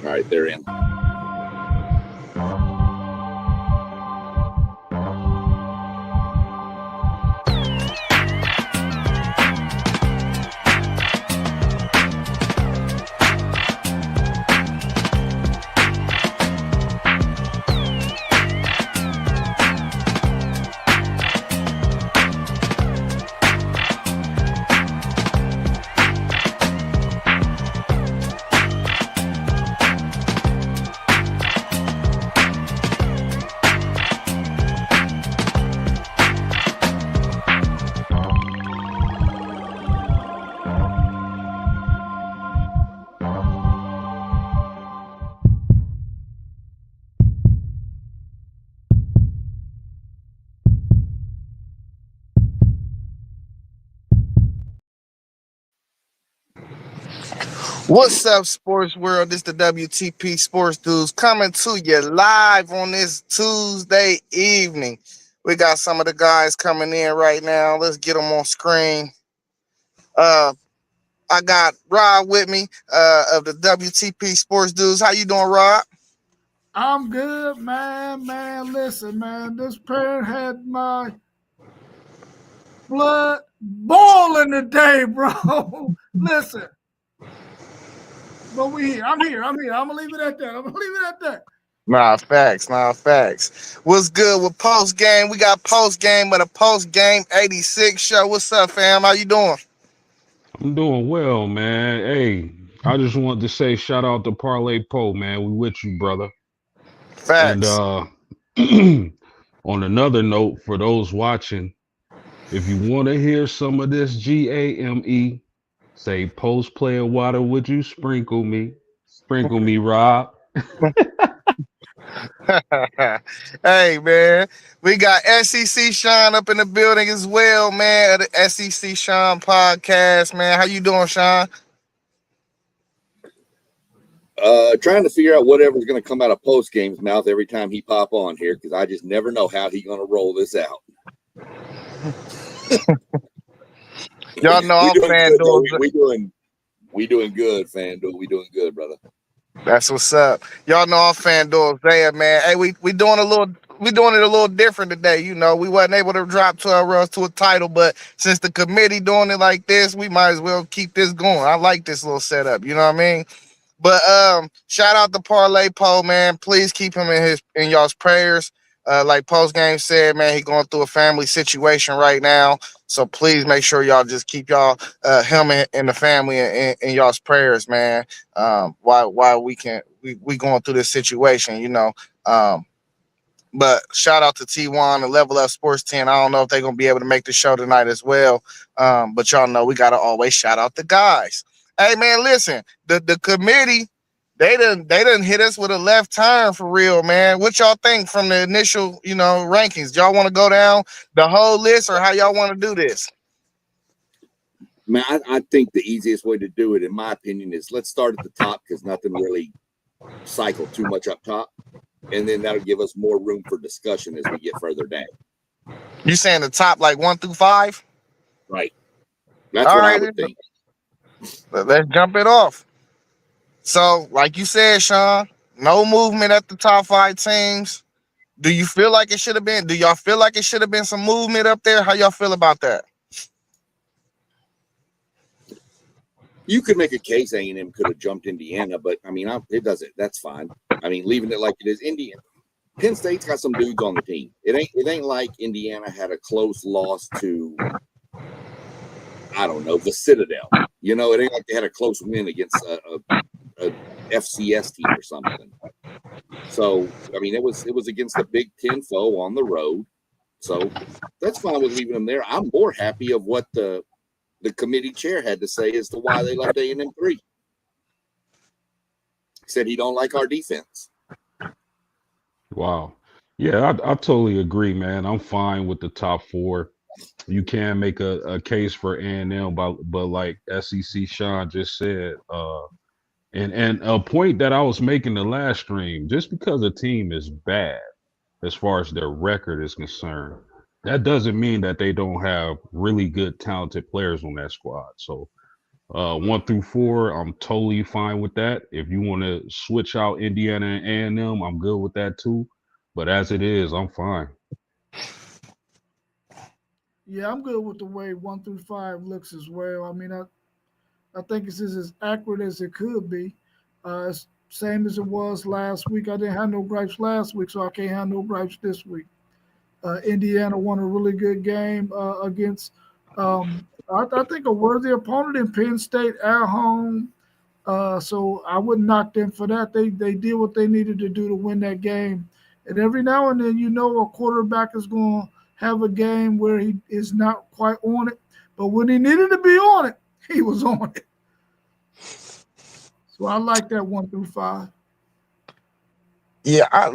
All right, they're in. What's up, sports world? This the WTP Sports Dudes coming to you live on this Tuesday evening. We got some of the guys coming in right now. Let's get them on screen. Uh, I got Rob with me of the WTP Sports Dudes. How you doing, Rob? I'm good, man. Listen, man. This prayer had my blood boiling today, bro. Listen. But we here. I'm here. I'm gonna leave it at that. Nah, facts. What's good with post game? We got post game, but a post game 86 show. What's up, fam? How you doing? I'm doing well, man. Hey, I just wanted to say shout out to Parlay Poe, man. We with you, brother. And Facts. on another note, for those watching, if you want to hear some of this GAME, say post player water, would you sprinkle me? Sprinkle me, Rob. Hey man, we got SEC Sean up in the building as well, man. Of the SEC Sean podcast, man. How you doing, Sean? Trying to figure out whatever's going to come out of post game's mouth every time he pop on here because I just never know how he's going to roll this out. Y'all know I'm FanDuel. We doing good, FanDuel. We doing good, brother. That's what's up. Y'all know I'm FanDuel there, man. Hey, we doing it a little different today. You know, we wasn't able to drop 12 runs to a title, but since the committee doing it like this, we might as well keep this going. I like this little setup. You know what I mean? But shout out to Parlay Poe, man. Please keep him in y'all's prayers. Like post game said, man, he going through a family situation right now. So please make sure y'all just keep y'all him and the family in y'all's prayers, man. While we going through this situation, you know. But shout out to T1 and Level Up Sports 10. I don't know if they're gonna be able to make the show tonight as well. But y'all know we gotta always shout out the guys. Hey man, listen, the committee, they done hit us with a left turn for real, man. What y'all think from the initial, rankings? Y'all want to go down the whole list or how y'all want to do this? Man, I think the easiest way to do it, in my opinion, is let's start at the top because nothing really cycle too much up top. And then that'll give us more room for discussion as we get further down. You saying the top like 1 through 5? Right. That's All what I right, would think. let's jump it off. So, like you said, Sean, no movement at the top 5 teams. Do you feel like it should have been? Do y'all feel like it should have been some movement up there? How y'all feel about that? You could make a case A&M could have jumped Indiana, but I mean, it doesn't. That's fine. I mean, leaving it like it is. Penn State's got some dudes on the team. It ain't like Indiana had a close loss to, I don't know, the Citadel. You know, it ain't like they had a close win against a FCS team or something. So I mean, it was against the Big Ten foe on the road. So that's fine with leaving them there. I'm more happy of what the committee chair had to say as to why they left A&M 3. He said he don't like our defense. Wow. Yeah, I totally agree, man. I'm fine with the top four. You can make a case for A&M, but like SEC Sean just said, and a point that I was making the last stream, just because a team is bad as far as their record is concerned, that doesn't mean that they don't have really good, talented players on that squad. So 1 through 4, I'm totally fine with that. If you want to switch out Indiana and A&M, I'm good with that too. But as it is, I'm fine. Yeah, I'm good with the way 1 through 5 looks as well. I mean, I think it's as accurate as it could be. It's same as it was last week. I didn't have no gripes last week, so I can't have no gripes this week. Indiana won a really good game against, I think, a worthy opponent in Penn State at home. So I wouldn't knock them for that. They did what they needed to do to win that game. And every now and then, a quarterback is going to have a game where he is not quite on it. But when he needed to be on it, he was on it. So I like that 1 through 5. Yeah, I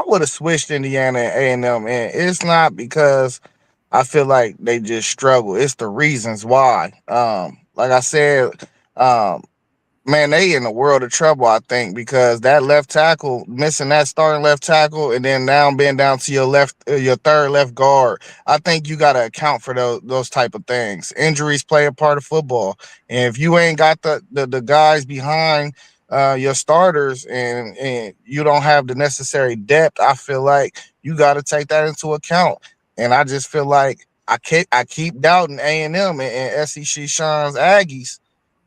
would have switched Indiana and A&M, and it's not because I feel like they just struggle. It's the reasons why. Like I said, um, man, they in a world of trouble, I think, because that left tackle, missing that starting left tackle, and then now being down to your third left guard. I think you got to account for those type of things. Injuries play a part of football, and if you ain't got the guys behind your starters, and you don't have the necessary depth, I feel like you got to take that into account. And I just feel like I keep doubting A&M and SEC Sean's Aggies,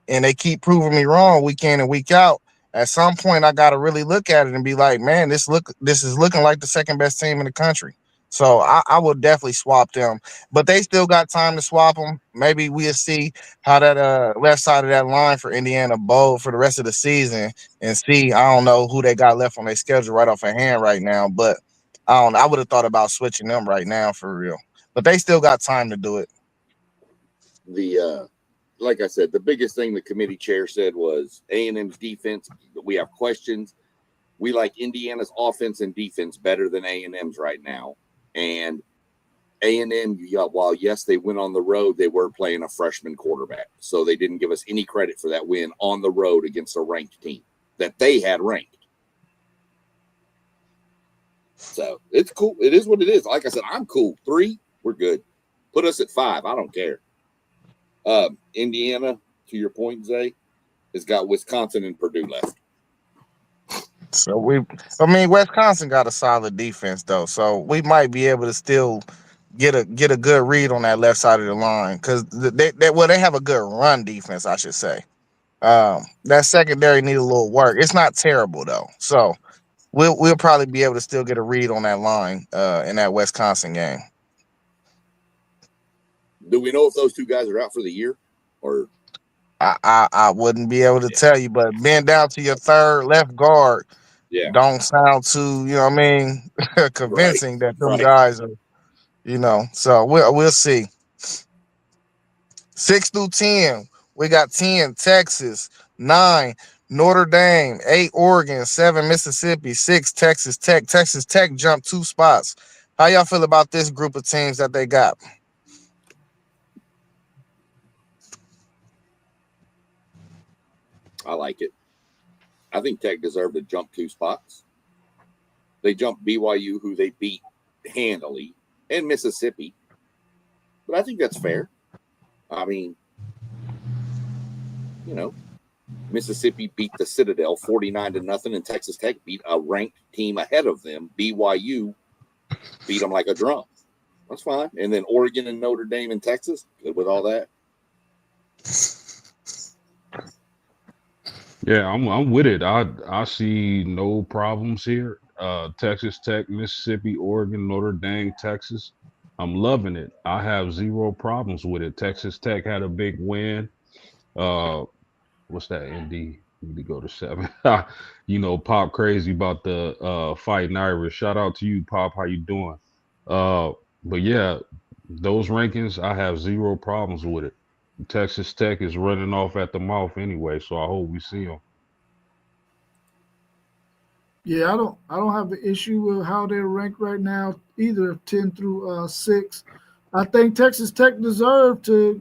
and they keep proving me wrong week in and week out. At some point, I got to really look at it and be like, man, this is looking like the second best team in the country. So I will definitely swap them, but they still got time to swap them. Maybe we'll see how that left side of that line for Indiana bowl for the rest of the season, and see. I don't know who they got left on their schedule right off a hand right now, but I don't. I would have thought about switching them right now for real, but they still got time to do it. The like I said, the biggest thing the committee chair said was A&M's defense. We have questions. We like Indiana's offense and defense better than A&M's right now. And A&M, while yes, they went on the road, they were playing a freshman quarterback. So they didn't give us any credit for that win on the road against a ranked team that they had ranked. So it's cool. It is what it is. Like I said, I'm cool. 3, we're good. Put us at 5. I don't care. Indiana, to your point, Zay, has got Wisconsin and Purdue left. So Wisconsin got a solid defense though, so we might be able to still get a good read on that left side of the line, because they have a good run defense, I should say. That secondary need a little work. It's not terrible though, so we'll probably be able to still get a read on that line in that Wisconsin game. Do we know if those two guys are out for the year? Or I wouldn't be able to tell you, but being down to your third left guard, yeah, don't sound too, convincing that them right. guys are, So we'll see. 6 through 10, we got 10 Texas, 9 Notre Dame, 8 Oregon, 7 Mississippi, 6 Texas Tech. Texas Tech jumped 2 spots. How y'all feel about this group of teams that they got? I like it. I think Tech deserved to jump 2 spots. They jumped BYU, who they beat handily, and Mississippi. But I think that's fair. I mean, Mississippi beat the Citadel 49-0, and Texas Tech beat a ranked team ahead of them. BYU beat them like a drum. That's fine. And then Oregon and Notre Dame and Texas, good with all that. Yeah, I'm with it. I see no problems here. Texas Tech, Mississippi, Oregon, Notre Dame, Texas. I'm loving it. I have 0 problems with it. Texas Tech had a big win. What's that? ND need to go to 7. Pop crazy about the Fighting Irish. Shout out to you, Pop. How you doing? But yeah, those rankings, I have 0 problems with it. Texas Tech is running off at the mouth anyway, so I hope we see them. Yeah, I don't have the issue with how they're ranked right now either, 10 through 6. I think Texas Tech deserved to,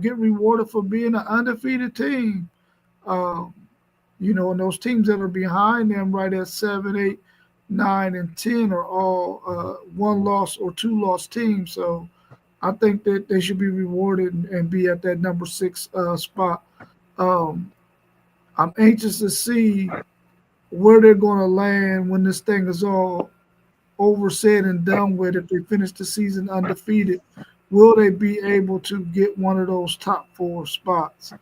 get rewarded for being an undefeated team. And those teams that are behind them right at 7, 8, 9, and 10 are all 1 loss or 2 loss teams. So I think that they should be rewarded and be at that number 6 spot. Um, I'm anxious to see where they're going to land when this thing is all over, said, and done with. If they finish the season undefeated, will they be able to get one of those top 4 spots?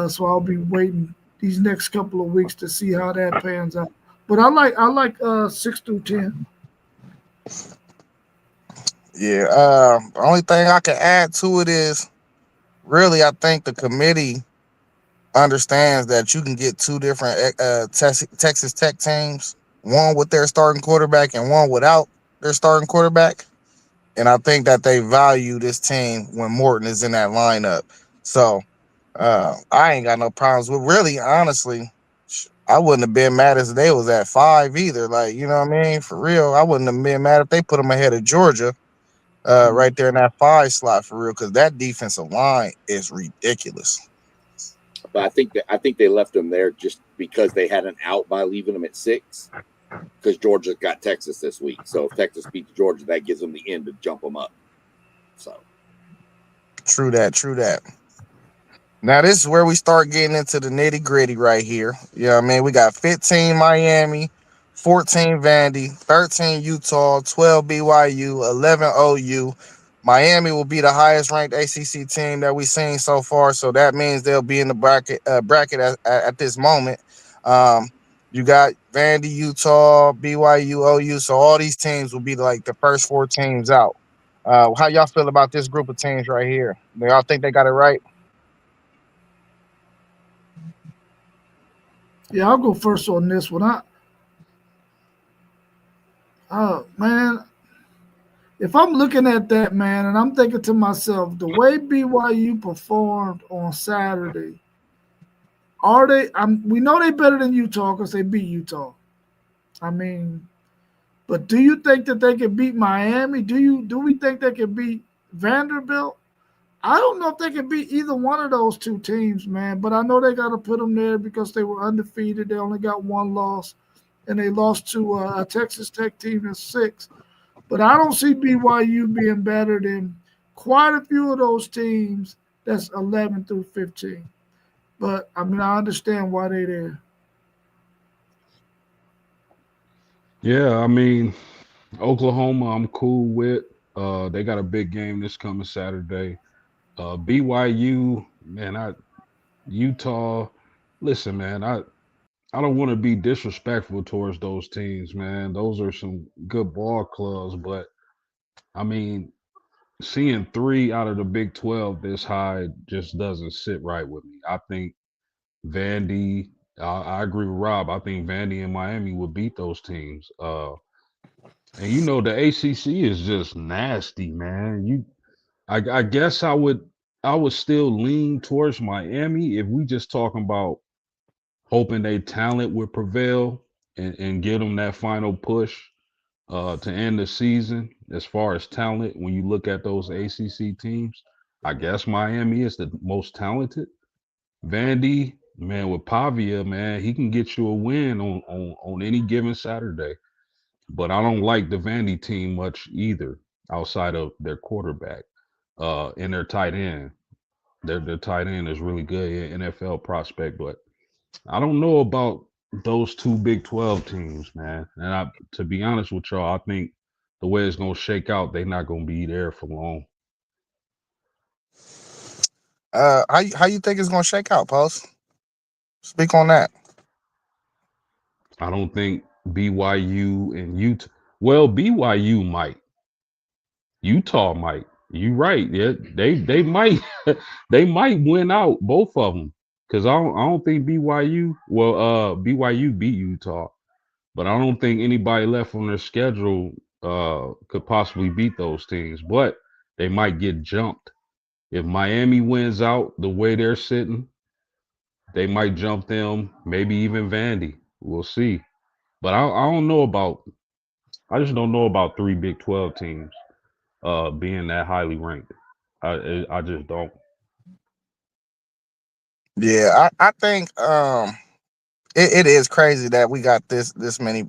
So I'll be waiting these next couple of weeks to see how that pans out. But I like 6 through 10. Yeah. The only thing I can add to it is really I think the committee understands that you can get two different Texas Tech teams, one with their starting quarterback and one without their starting quarterback. And I think that they value this team when Morton is in that lineup. So I ain't got no problems with, really, honestly. I wouldn't have been mad if they was at 5 either. Like, you know what I mean? For real, I wouldn't have been mad if they put them ahead of Georgia, right there in that 5 slot, for real, because that defensive line is ridiculous. But I think they left them there just because they had an out by leaving them at 6. Because Georgia got Texas this week, so if Texas beats Georgia, that gives them the end to jump them up. So True that. True that. Now this is where we start getting into the nitty gritty right here. You know what I mean? We got 15 Miami, 14 Vandy, 13 Utah, 12 BYU, 11 OU. Miami will be the highest ranked ACC team that we've seen so far, so that means they'll be in the bracket at this moment. Um, you got Vandy, Utah, BYU, OU, so all these teams will be like the first 4 teams out. How y'all feel about this group of teams right here? Do y'all think they got it right? Yeah, I'll go first on this one. Man, if I'm looking at that, man, and I'm thinking to myself, the way BYU performed on Saturday, are they? We know they're better than Utah because they beat Utah. I mean, but do you think that they can beat Miami? Do we think they can beat Vanderbilt? I don't know if they can beat either one of those 2 teams, man. But I know they got to put them there because they were undefeated. They only got 1 loss, and they lost to a Texas Tech team that's 6. But I don't see BYU being better than quite a few of those teams that's 11 through 15. But I mean, I understand why they're there. Yeah, I mean, Oklahoma, I'm cool with. They got a big game this coming Saturday. BYU, man, Utah. Listen, man, I don't want to be disrespectful towards those teams, man. Those are some good ball clubs, but I mean, seeing 3 out of the Big 12 this high just doesn't sit right with me. I think Vandy. I agree with Rob. I think Vandy and Miami would beat those teams. And you know the ACC is just nasty, man. I guess I would still lean towards Miami if we just talking about hoping they talent would prevail and get them that final push to end the season. As far as talent, when you look at those ACC teams, I guess Miami is the most talented. Vandy, man, with Pavia, man, he can get you a win on any given Saturday. But I don't like the Vandy team much either, outside of their quarterback and their tight end. Their tight end is really good, NFL prospect, but I don't know about those 2 Big 12 teams, man. And to be honest with y'all, I think the way it's gonna shake out, they're not gonna be there for long. How you think it's gonna shake out, Post? Speak on that. I don't think BYU and Utah. Well, BYU might. Utah might. You right. Yeah, they might they might win out both of them. Cause I don't think BYU. Well, BYU beat Utah, but I don't think anybody left on their schedule could possibly beat those teams. But they might get jumped if Miami wins out the way they're sitting. They might jump them. Maybe even Vandy. We'll see. But I don't know about. I just don't know about 3 Big 12 teams being that highly ranked. I just don't. Yeah, I think it is crazy that we got this many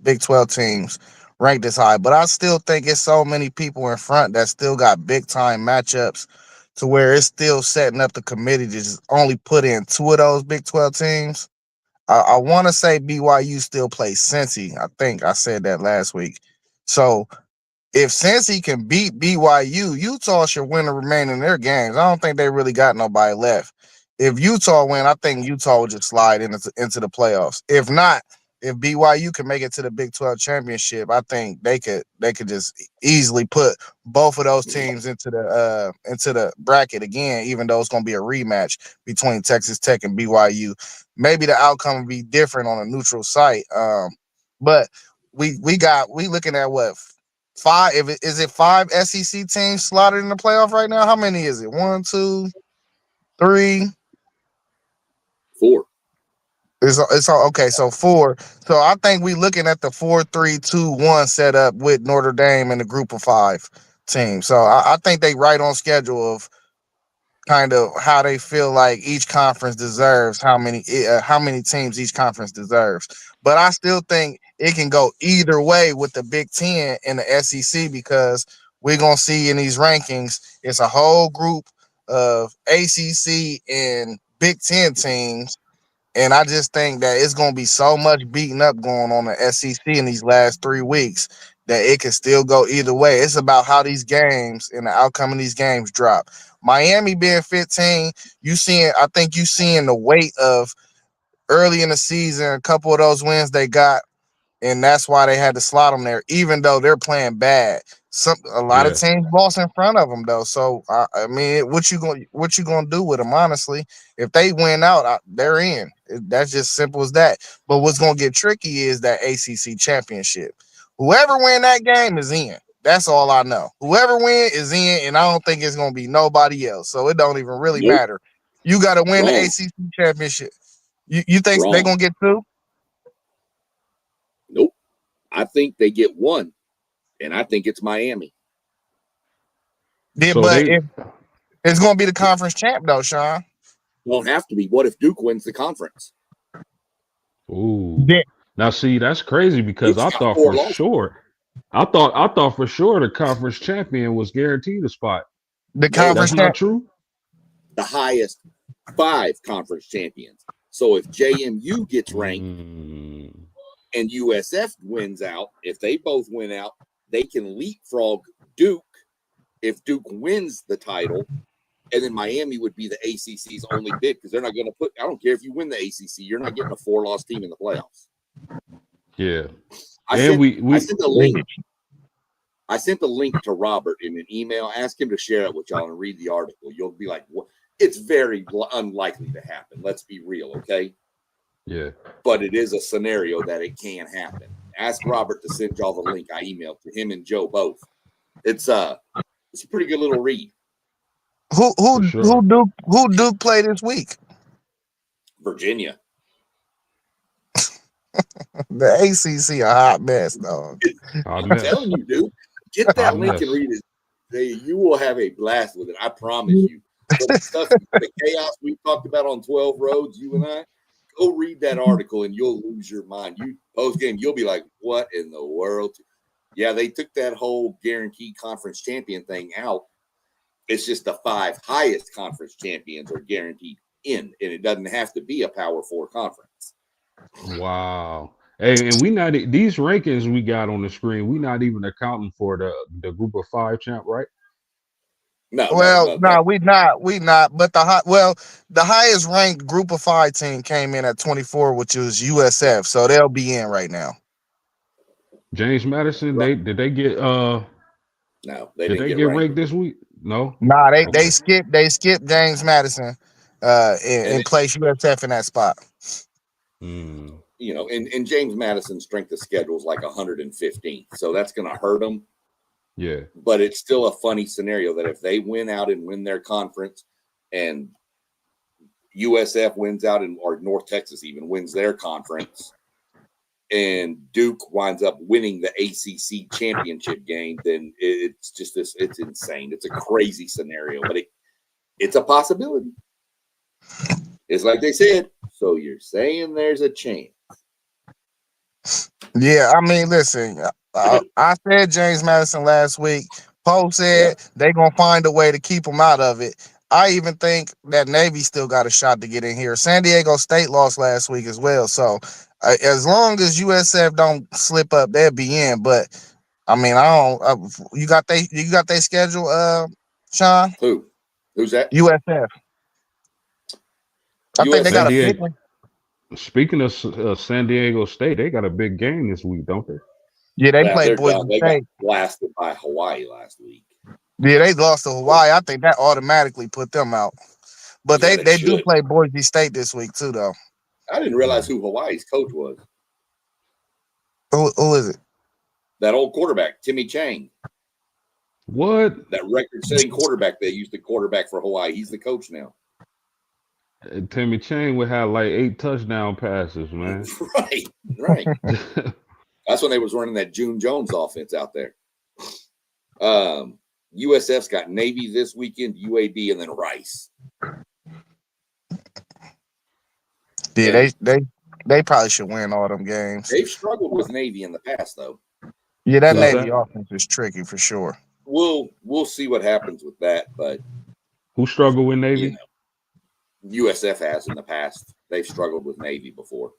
Big 12 teams ranked this high. But I still think it's so many people in front that still got big time matchups to where it's still setting up the committee to just only put in 2 of those Big 12 teams. I want to say BYU still plays Cincy. I think I said that last week. So if Cincy can beat BYU, Utah should win the remaining of their games. I don't think they really got nobody left. If Utah win, I think Utah will just slide into the playoffs. If not, if BYU can make it to the Big 12 championship, I think they could just easily put both of those teams into the bracket again, even though it's going to be a rematch between Texas Tech and BYU. Maybe the outcome will be different on a neutral site. But we looking at what, five? Is it 5 SEC teams slotted in the playoff right now? How many is it? 1, 2, 3. 4. It's all okay. So 4. So I think we looking at the 4-3-2-1 setup with Notre Dame and the group of 5 teams. So I think they right on schedule of kind of how they feel like each conference deserves, how many teams each conference deserves. But I still think it can go either way with the Big Ten and the SEC, because we're gonna see in these rankings it's a whole group of ACC and Big Ten teams. And I just think that it's going to be so much beating up going on the SEC in these last 3 weeks that it can still go either way. It's about how these games and the outcome of these games drop. Miami being 15, I think you seeing the weight of early in the season, a couple of those wins they got, and that's why they had to slot them there, even though they're playing bad. A lot of Yeah. teams lost in front of them though. So I mean, what you gonna do with them? Honestly, if they win out, they're in. That's just simple as that. But what's gonna get tricky is that ACC championship. Whoever win that game is in. That's all I know. Whoever win is in, and I don't think it's gonna be nobody else. So it don't even really Nope. matter. You got to win the Wrong. ACC championship. You think Wrong. they're gonna get 2? Nope. I think they get 1, and I think it's Miami. Yeah, So but they it's going to be the conference champ, though, Sean. Won't have to be. What if Duke wins the conference? ooh. Yeah. Now see, that's crazy because Duke's I got thought 4 for losses. sure. I thought for sure the conference champion was guaranteed a spot. The No, conference That's not champ. true. The highest 5 conference champions. So if JMU gets ranked and USF wins out, if they both win out, they can leapfrog Duke if Duke wins the title. And then Miami would be the ACC's only bid, because they're not going to put. I don't care if you win the ACC, you're not getting a 4-loss team in the playoffs. Yeah. I And sent a link. I sent the link to Robert in an email. Ask him to share it with y'all and read the article. You'll be like, "What?" It's very unlikely to happen. Let's be real, okay? yeah. But it is a scenario that it can happen. Ask Robert to send y'all the link I emailed to him and Joe both. It's a pretty good little read. Who sure. Duke play this week? Virginia. The ACC a hot mess, dog. I'm telling you, dude. Get that Hot link mess. and read it. You will have a blast with it. I promise you. The chaos we talked about on 12 Roads, you and I, go read that article and you'll lose your mind. You post game, you'll be like, "What in the world?" Yeah, they took that whole guaranteed conference champion thing out. It's just the 5 highest conference champions are guaranteed in, and it doesn't have to be a Power 4 conference. Wow. Hey, and we not these rankings we got on the screen. We not even accounting for the group of 5 champ, right? No, we not. But the highest ranked group of 5 team came in at 24, which is USF. So they'll be in right now. James Madison, Right. did they get No, they did didn't they get get ranked. ranked this week? No. Nah, they Okay. skipped James Madison and placed USF in that spot. Mm. You know, and James Madison's strength of schedule is like 115, so that's going to hurt them. Yeah. But it's still a funny scenario that if they win out and win their conference, and USF wins out, or North Texas even wins their conference, and Duke winds up winning the ACC championship game, then it's just this. It's insane. It's a crazy scenario, but it's a possibility. It's like they said. So you're saying there's a chance? Yeah, I mean, listen, I said James Madison last week. Poe said they gonna find a way to keep him out of it. I even think that Navy still got a shot to get in here. San Diego State lost last week as well. So as long as USF don't slip up, they'll be in. But I mean, I don't. You got they schedule, Sean? Who's that? USF. I think they USF. got San a big Diego. one. Speaking of San Diego State, they got a big game this week, don't they? Yeah, they Yeah, played they're Boise done. They got State. blasted by Hawaii last week. Yeah, they lost to Hawaii. I think that automatically put them out. But Yeah, they do should. play Boise State this week too, though. I didn't realize who Hawaii's coach was. Who is it? That old quarterback, Timmy Chang. What? That record-setting quarterback that used to quarterback for Hawaii. He's the coach now. Timmy Chang would have like 8 touchdown passes, man. Right. That's when they was running that June Jones offense out there. USF's got Navy this weekend, UAB, and then Rice. Yeah, they probably should win all them games. They've struggled with Navy in the past, though. Yeah, that Who's Navy that? offense is tricky for sure. We'll see what happens with that, but Who struggled with Navy? USF has in the past. They've struggled with Navy before.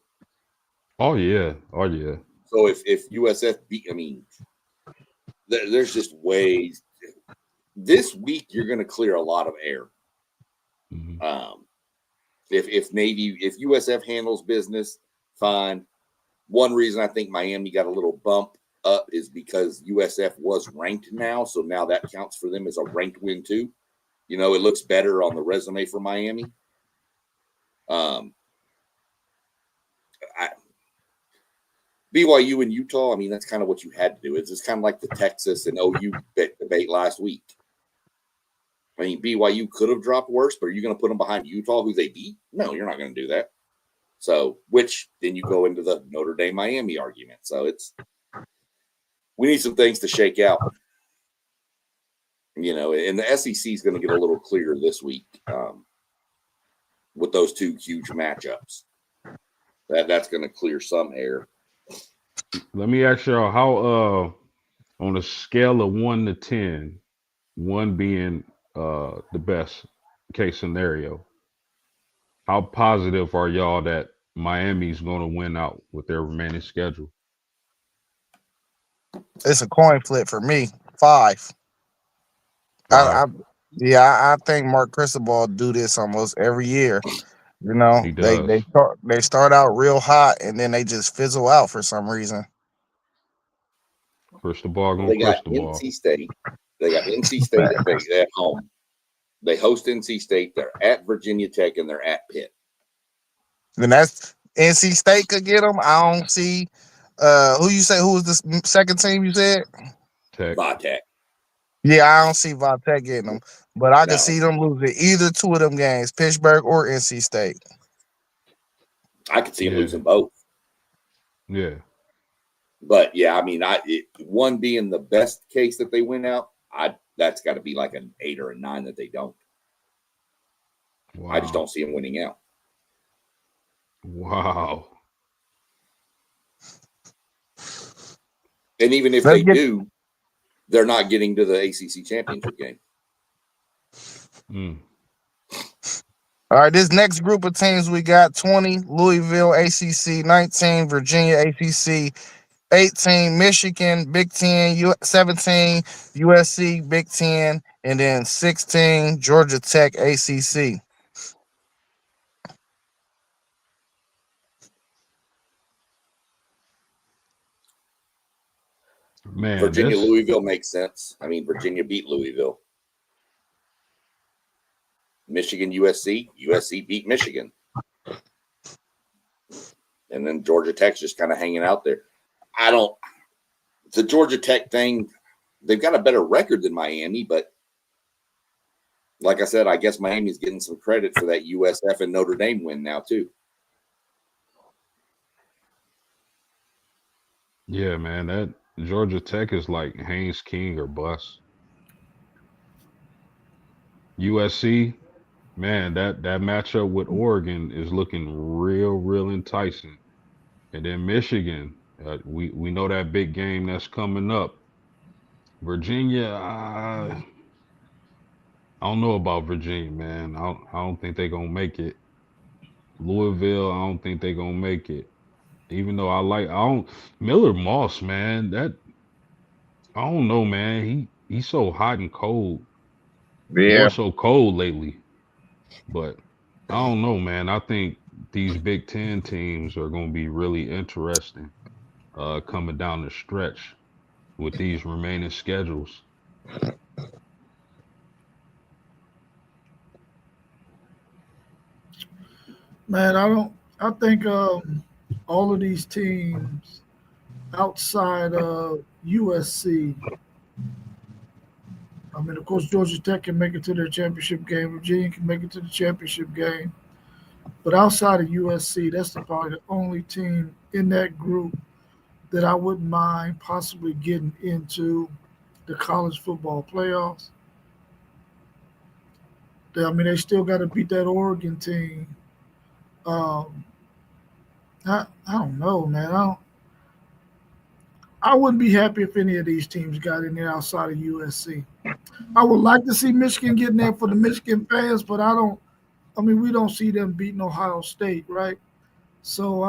Oh yeah. So if USF beat, there's just ways. This week you're going to clear a lot of air. Mm-hmm. If USF handles business, fine. One reason I think Miami got a little bump up is because USF was ranked now, so now that counts for them as a ranked win too. It looks better on the resume for Miami. BYU and Utah, that's kind of what you had to do. It's just kind of like the Texas and OU debate last week. BYU could have dropped worse, but are you going to put them behind Utah, who they beat? No, you're not going to do that. So, which then you go into the Notre Dame Miami argument. So we need some things to shake out. And the SEC is going to get a little clearer this week with those two huge matchups. That's going to clear some air. Let me ask y'all how on a scale of 1 to 10, 1 being the best case scenario, how positive are y'all that Miami's going to win out with their remaining schedule? It's a coin flip for me. 5. I think Mark Cristobal do this almost every year. He does. They start out real hot and then they just fizzle out for some reason. Cristobal They got Cristobal. NC State. They got NC State at home. They host NC State. They're at Virginia Tech and they're at Pitt. Then that's NC State could get them. I don't see who you say who was the second team you said? Tech. Tech. Yeah, I don't see Tech getting them, but I can see them losing either two of them games, Pittsburgh or NC State. I could see them losing both. Yeah. But yeah, one being the best case that they win out, that's got to be like an 8 or a 9 that they don't. Wow. I just don't see them winning out. Wow. And even if they do, they're not getting to the ACC championship game. All right, this next group of teams we got 20, Louisville, ACC, 19, Virginia, ACC, 18, Michigan, Big 10, 17, USC, Big 10, and then 16, Georgia Tech, ACC. Man, Virginia, Louisville makes sense. Virginia beat Louisville. Michigan, USC. USC beat Michigan. And then Georgia Tech's just kind of hanging out there. The Georgia Tech thing, they've got a better record than Miami, but like I said, I guess Miami's getting some credit for that USF and Notre Dame win now too. Yeah, man, that Georgia Tech is like Haynes King or bust. USC, man, that matchup with Oregon is looking real enticing. And then Michigan, We know that big game that's coming up. Virginia, I don't know about Virginia, man. I don't think they're gonna make it. Louisville, I don't think they're gonna make it. Even though I don't Miller Moss, man. That I don't know, man. He's so hot and cold, more Yeah. so cold lately. But I don't know, man. I think these Big Ten teams are gonna be really interesting coming down the stretch with these remaining schedules. Man, I think all of these teams outside of USC. I mean, of course, Georgia Tech can make it to their championship game. Virginia can make it to the championship game. But outside of USC, that's probably the only team in that group that I wouldn't mind possibly getting into the college football playoffs. I mean, they still got to beat that Oregon team. Um, I don't know, man. I wouldn't be happy if any of these teams got in there outside of USC. I would like to see Michigan getting there for the Michigan fans, but I don't. I mean, we don't see them beating Ohio State, right? So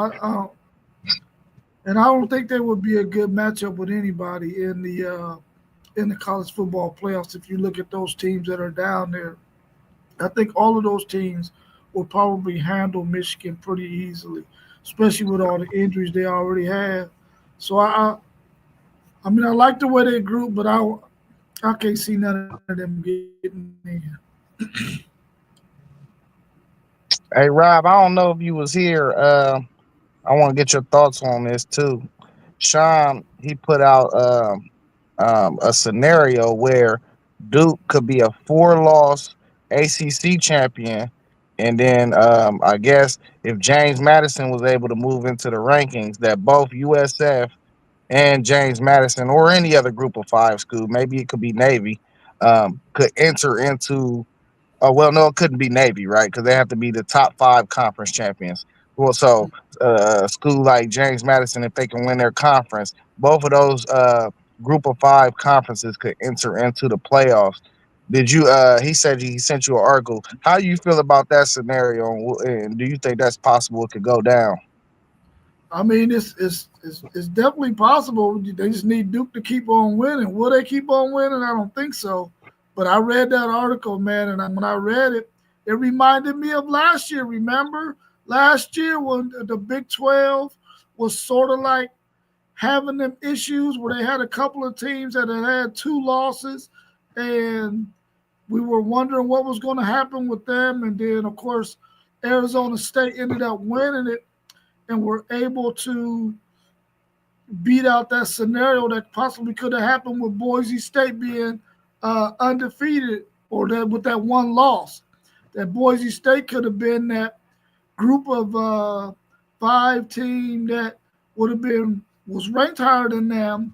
and I don't think they would be a good matchup with anybody in the college football playoffs. If you look at those teams that are down there, I think all of those teams will probably handle Michigan pretty easily, especially with all the injuries they already have. So I mean, I like the way they group, but I can't see none of them getting in. Hey Rob, I don't know if you was here. I want to get your thoughts on this too. Sean, he put out a scenario where Duke could be a four-loss ACC champion, and then I guess if James Madison was able to move into the rankings, that both USF and James Madison or any other group of five school, maybe it could be Navy, could enter into. Oh well, no, it couldn't be Navy, right? Because they have to be the top five conference champions. Well, so a school like James Madison, if they can win their conference, both of those group of five conferences could enter into the playoffs. Did you? He said he sent you an article. How do you feel about that scenario, and do you think that's possible? It could go down. I mean, it's definitely possible. They just need Duke to keep on winning. Will they keep on winning? I don't think so. But I read that article, man, and when I read it, it reminded me of last year. Remember last year when the Big 12 was sort of like having them issues where they had a couple of teams that had two losses, and we were wondering what was going to happen with them. And then, of course, Arizona State ended up winning it and were able to beat out that scenario that possibly could have happened with Boise State being undefeated or that with that one loss. That Boise State could have been that group of five team that would have been was ranked higher than them,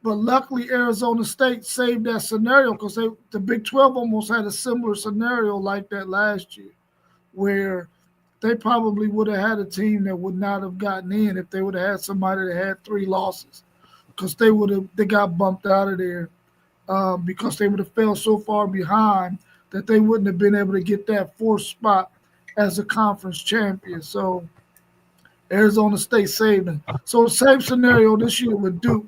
but luckily Arizona State saved that scenario because the Big 12 almost had a similar scenario like that last year, where they probably would have had a team that would not have gotten in if they would have had somebody that had three losses, because they got bumped out of there because they would have fell so far behind that they wouldn't have been able to get that fourth spot as a conference champion. So Arizona State saved them. So the same scenario this year with Duke.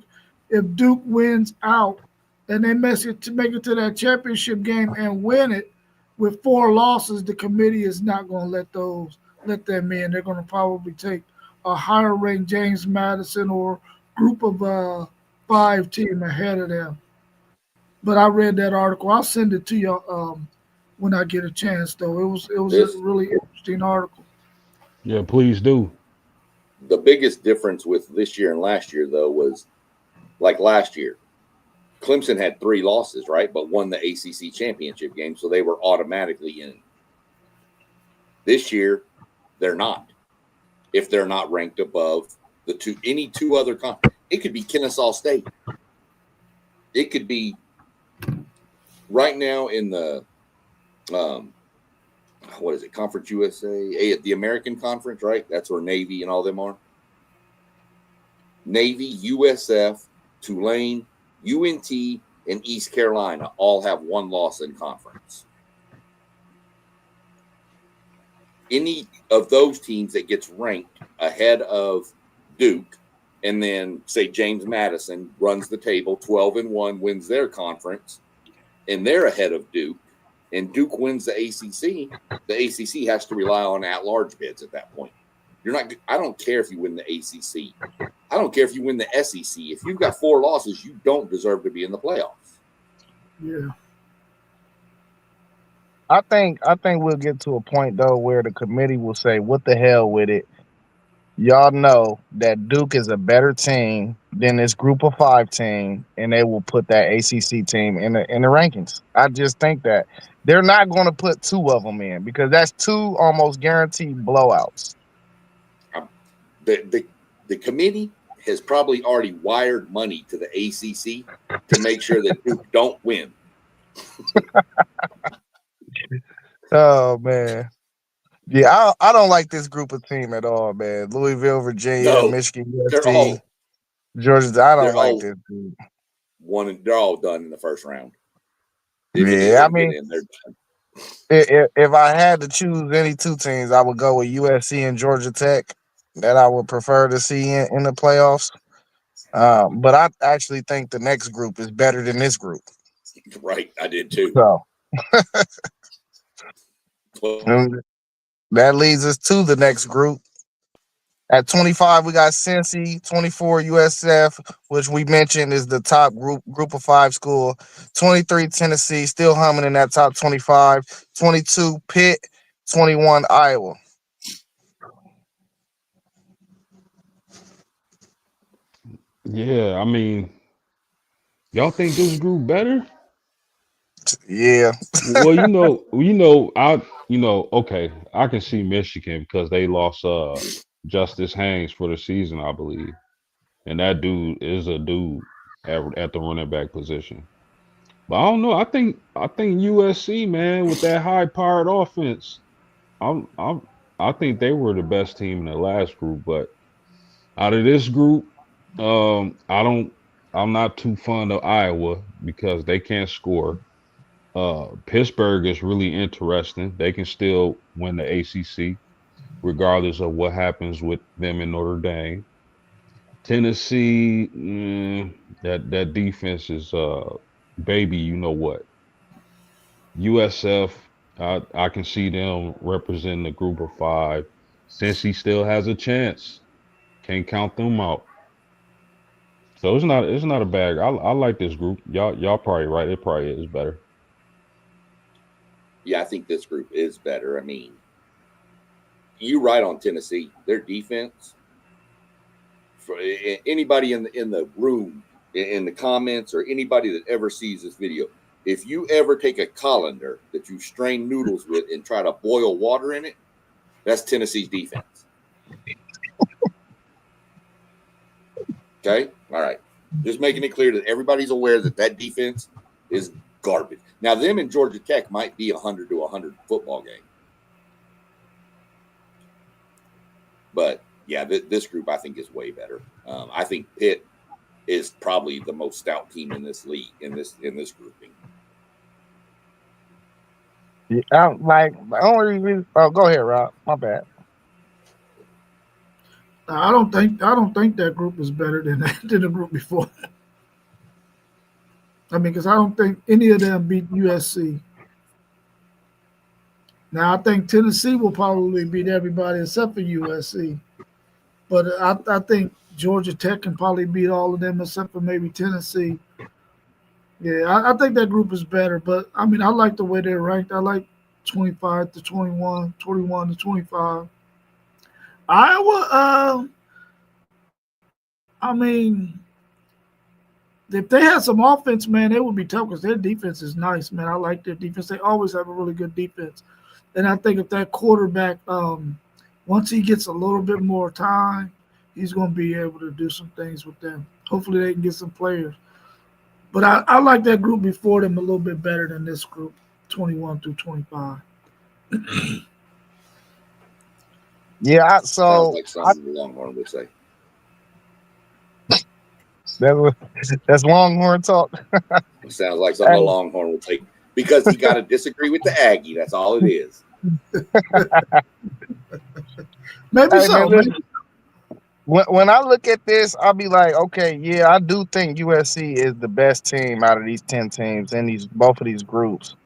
If Duke wins out and they make it to that championship game and win it with four losses, the committee is not going to let them in. They're going to probably take a higher ranked James Madison or group of five team ahead of them. But I read that article. I'll send it to you when I get a chance. Though it was This a really interesting article. Yeah, please do. the biggest difference with this year and last year though was like last year, Clemson had three losses, right? But won the ACC championship game, so they were automatically in. This year, they're not. If they're not ranked above any two other it could be Kennesaw State. It could be right now in the what is it, Conference USA, the American Conference, right? That's where Navy and all them are. Navy, USF, Tulane, UNT, and East Carolina all have one loss in conference. Any of those teams that gets ranked ahead of Duke, and then say James Madison runs the table 12-1, wins their conference, and they're ahead of Duke, and Duke wins the ACC has to rely on at-large bids at that point. I don't care if you win the ACC. I don't care if you win the SEC. If you've got 4 losses, you don't deserve to be in the playoffs. Yeah. I think we'll get to a point though where the committee will say, "What the hell with it? Y'all know that Duke is a better team than this Group of 5 team, and they will put that ACC team in the rankings." I just think that they're not going to put 2 of them in because that's 2 almost guaranteed blowouts. The committee has probably already wired money to the ACC to make sure that Duke don't win. Oh man, yeah, I don't like this group of team at all, man. Louisville, Virginia, No, Michigan, they're USC, Georgia. I don't they're like all this group. they're all done in the first round. Yeah, I mean, they're done. if I had to choose any 2 teams, I would go with USC and Georgia Tech. That I would prefer to see in the playoffs. But I actually think the next group is better than this group. Right, I did too. So Well, that leads us to the next group. At 25, we got Cincy. 24, USF, which we mentioned is the top group of 5 school. 23, Tennessee, still humming in that top 25. 22, Pitt. 21, Iowa. Yeah, I mean, y'all think this group better? Yeah. Well, okay, I can see Michigan because they lost Justice Haynes for the season, I believe. And that dude is a dude at the running back position. But I don't know. I think USC, man, with that high powered offense, I think they were the best team in the last group. But out of this group, I'm not too fond of Iowa because they can't score. Pittsburgh is really interesting. They can still win the ACC regardless of what happens with them in Notre Dame. Tennessee, that defense is baby. You know what? USF, I can see them representing the group of 5. Since he still has a chance, can't count them out. So it's not a bad. I like this group. Y'all probably right. It probably is better. yeah, I think this group is better. I mean, you right on Tennessee. Their defense, for anybody in the room, in the comments, or anybody that ever sees this video, if you ever take a colander that you strain noodles with and try to boil water in it, that's Tennessee's defense. Okay? All right. Just making it clear that everybody's aware that defense is garbage. Now, them and Georgia Tech might be 100 to 100 football game. But, yeah, this group I think is way better. I think Pitt is probably the most stout team in this league, in this grouping. Yeah, oh, go ahead, Rob. My bad. I don't think that group is better than the group before. I mean, because I don't think any of them beat USC. Now, I think Tennessee will probably beat everybody except for USC. But I think Georgia Tech can probably beat all of them except for maybe Tennessee. Yeah, I think that group is better. But, I mean, I like the way they're ranked. I like 25 to 21, 21 to 25. Iowa, I mean, if they had some offense, man, it would be tough because their defense is nice, man. I like their defense. They always have a really good defense. And I think if that quarterback, once he gets a little bit more time, he's going to be able to do some things with them. Hopefully they can get some players. But I like that group before them a little bit better than this group, 21 through 25. Yeah, Sounds like something the Longhorn would say. That's Longhorn talk. It sounds like something a Hey, Longhorn would take because he got to disagree with the Aggie. That's all it is. Maybe hey, man, so. listen, when I look at this, I'll be like, okay, yeah, I do think USC is the best team out of these 10 teams in these both of these groups.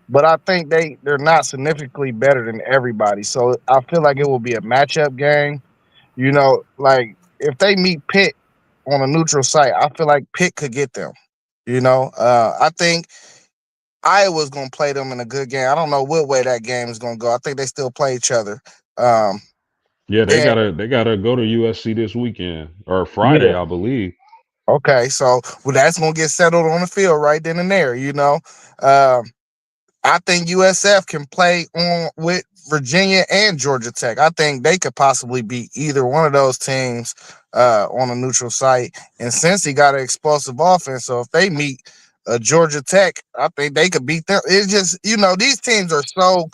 But I think they're not significantly better than everybody. So I feel like it will be a matchup game. You know, like if they meet Pitt on a neutral site, I feel like Pitt could get them. I think Iowa's gonna play them in a good game. I don't know what way that game is gonna go. I think they still play each other. Um, Yeah, they and gotta they gotta go to USC this weekend or Friday, yeah, I believe. okay, so well, that's gonna get settled on the field right then and there. Um, I think USF can play on with Virginia and Georgia Tech. I think they could possibly beat either one of those teams on a neutral site. And since he got an explosive offense, so if they meet Georgia Tech, I think they could beat them. It's just these teams are so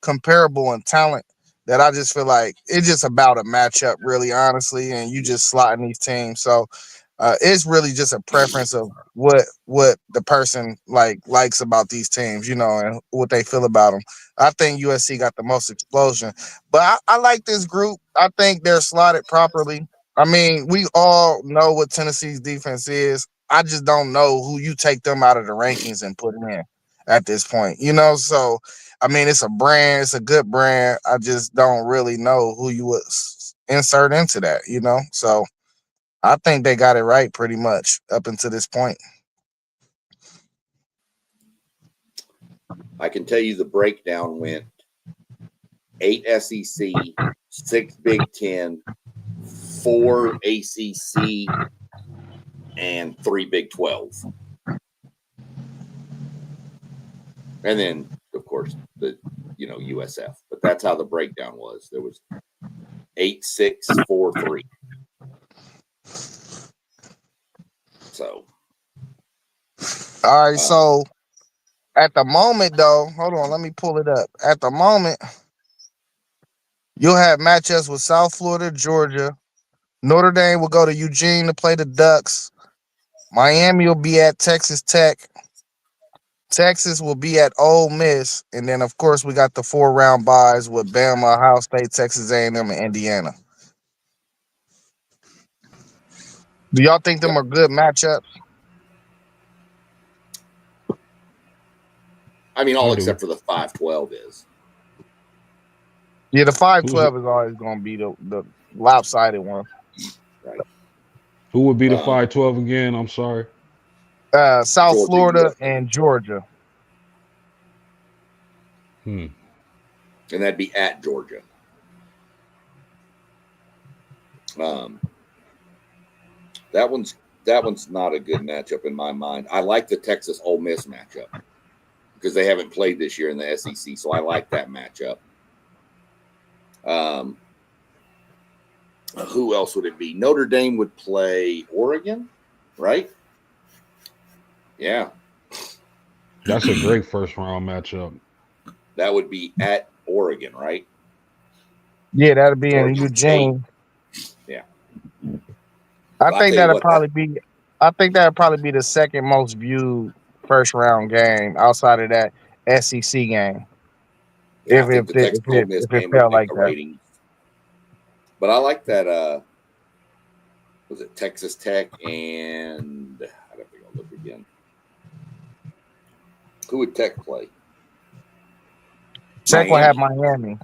comparable in talent that I just feel like it's just about a matchup, really, honestly. And you just slotting these teams. So it's really just a preference of what the person likes about these teams, and what they feel about them. I think USC got the most explosion, but I like this group. I think they're slotted properly. I mean, we all know what Tennessee's defense is. I just don't know who you take them out of the rankings and put in at this point. So I mean, it's a brand, it's a good brand. I just don't really know who you would insert into that. So I think they got it right pretty much up until this point. I can tell you the breakdown went 8 SEC, 6 Big Ten, 4 ACC, and 3 Big 12. And then, of course, the USF. But that's how the breakdown was. There was 8, 6, 4, 3. So, all right. So at the moment, though, hold on, let me pull it up. At the moment, you'll have matchups with South Florida, Georgia. Notre Dame will go to Eugene to play the Ducks. Miami will be at Texas Tech. Texas will be at Ole Miss, and then of course we got the 4-round buys with Bama, Ohio State, Texas A&M, and Indiana. Do y'all think them yep. are good matchups? I mean, all I do. except for the 5-12 is. Yeah, the Who's 5-12 is always going to be the lopsided one. Right. who would be the 5-12 again? I'm sorry. South Georgia, Florida USF. and Georgia. And that'd be at Georgia. That one's not a good matchup in my mind. I like the Texas Ole Miss matchup because they haven't played this year in the SEC, so I like that matchup. Who else would it be? Notre Dame would play Oregon, right? Yeah. That's a great first round matchup. That would be at Oregon, right? Yeah, that'll be in Oregon Eugene. State. Yeah. I Well, think that'll probably be. I think that'll probably be the second most viewed first round game outside of that SEC game. Yeah, If I think if the it Texas if Ole it, Miss if it game would felt make like the that. ratings. But I like that. Was it Texas Tech and I don't think I'll look again. Who would Tech play? Tech will have Miami.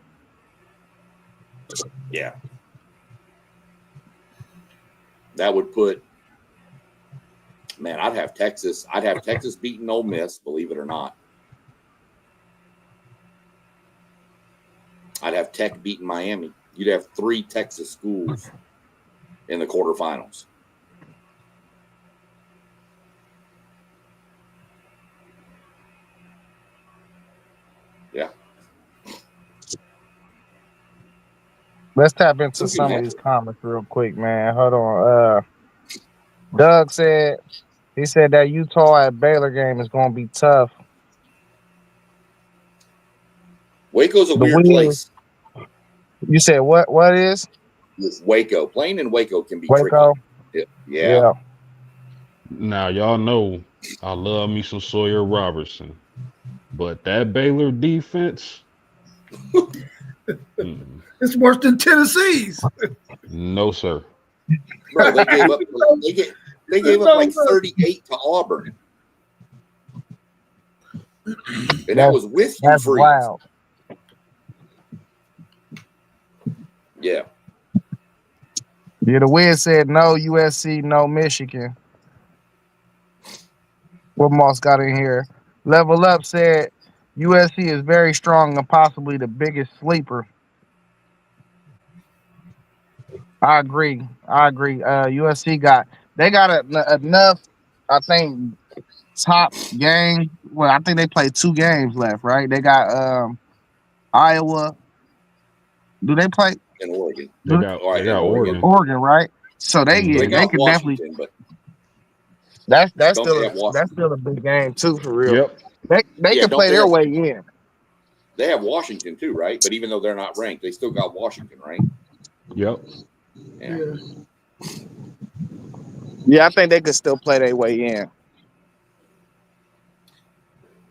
Yeah. That would put, man, I'd have Texas beating Ole Miss, believe it or not. I'd have Tech beating Miami. You'd have 3 Texas schools in the quarterfinals. Yeah. Let's tap into Some good some of these matchup. comments real quick, man. Hold on. Doug said that Utah at Baylor game is going to be tough. Waco's a The weird Wheels. place. You said what? What is Waco. Playing in Waco can be Waco? tricky. Yeah. Yeah. Now y'all know I love me some Sawyer Robertson, but that Baylor defense, mm, It's worse than Tennessee's. no sir. Bro, they gave up. They gave up like 38 to Auburn, and that was with Hugh That's Freeze. wild. Yeah, Yeah, the Wiz said no USC, no Michigan. What Moss got in here? Level Up said USC is very strong and possibly the biggest sleeper. I agree. USC got enough. I think top game. Well, I think they played 2 games left, right? They got Iowa. Do they play in Oregon. They do got All right, they got in Oregon. Oregon. Oregon, right? So they Mhm. They they got could definitely. Washington, but That's don't still they have Washington? that's still a big game too, for real. Yep. They Yeah, can don't play they their have- way in. They have Washington too, right? But even though they're not ranked, they still got Washington ranked. Yep. Yeah. Yeah. Yeah, I think they could still play their way in.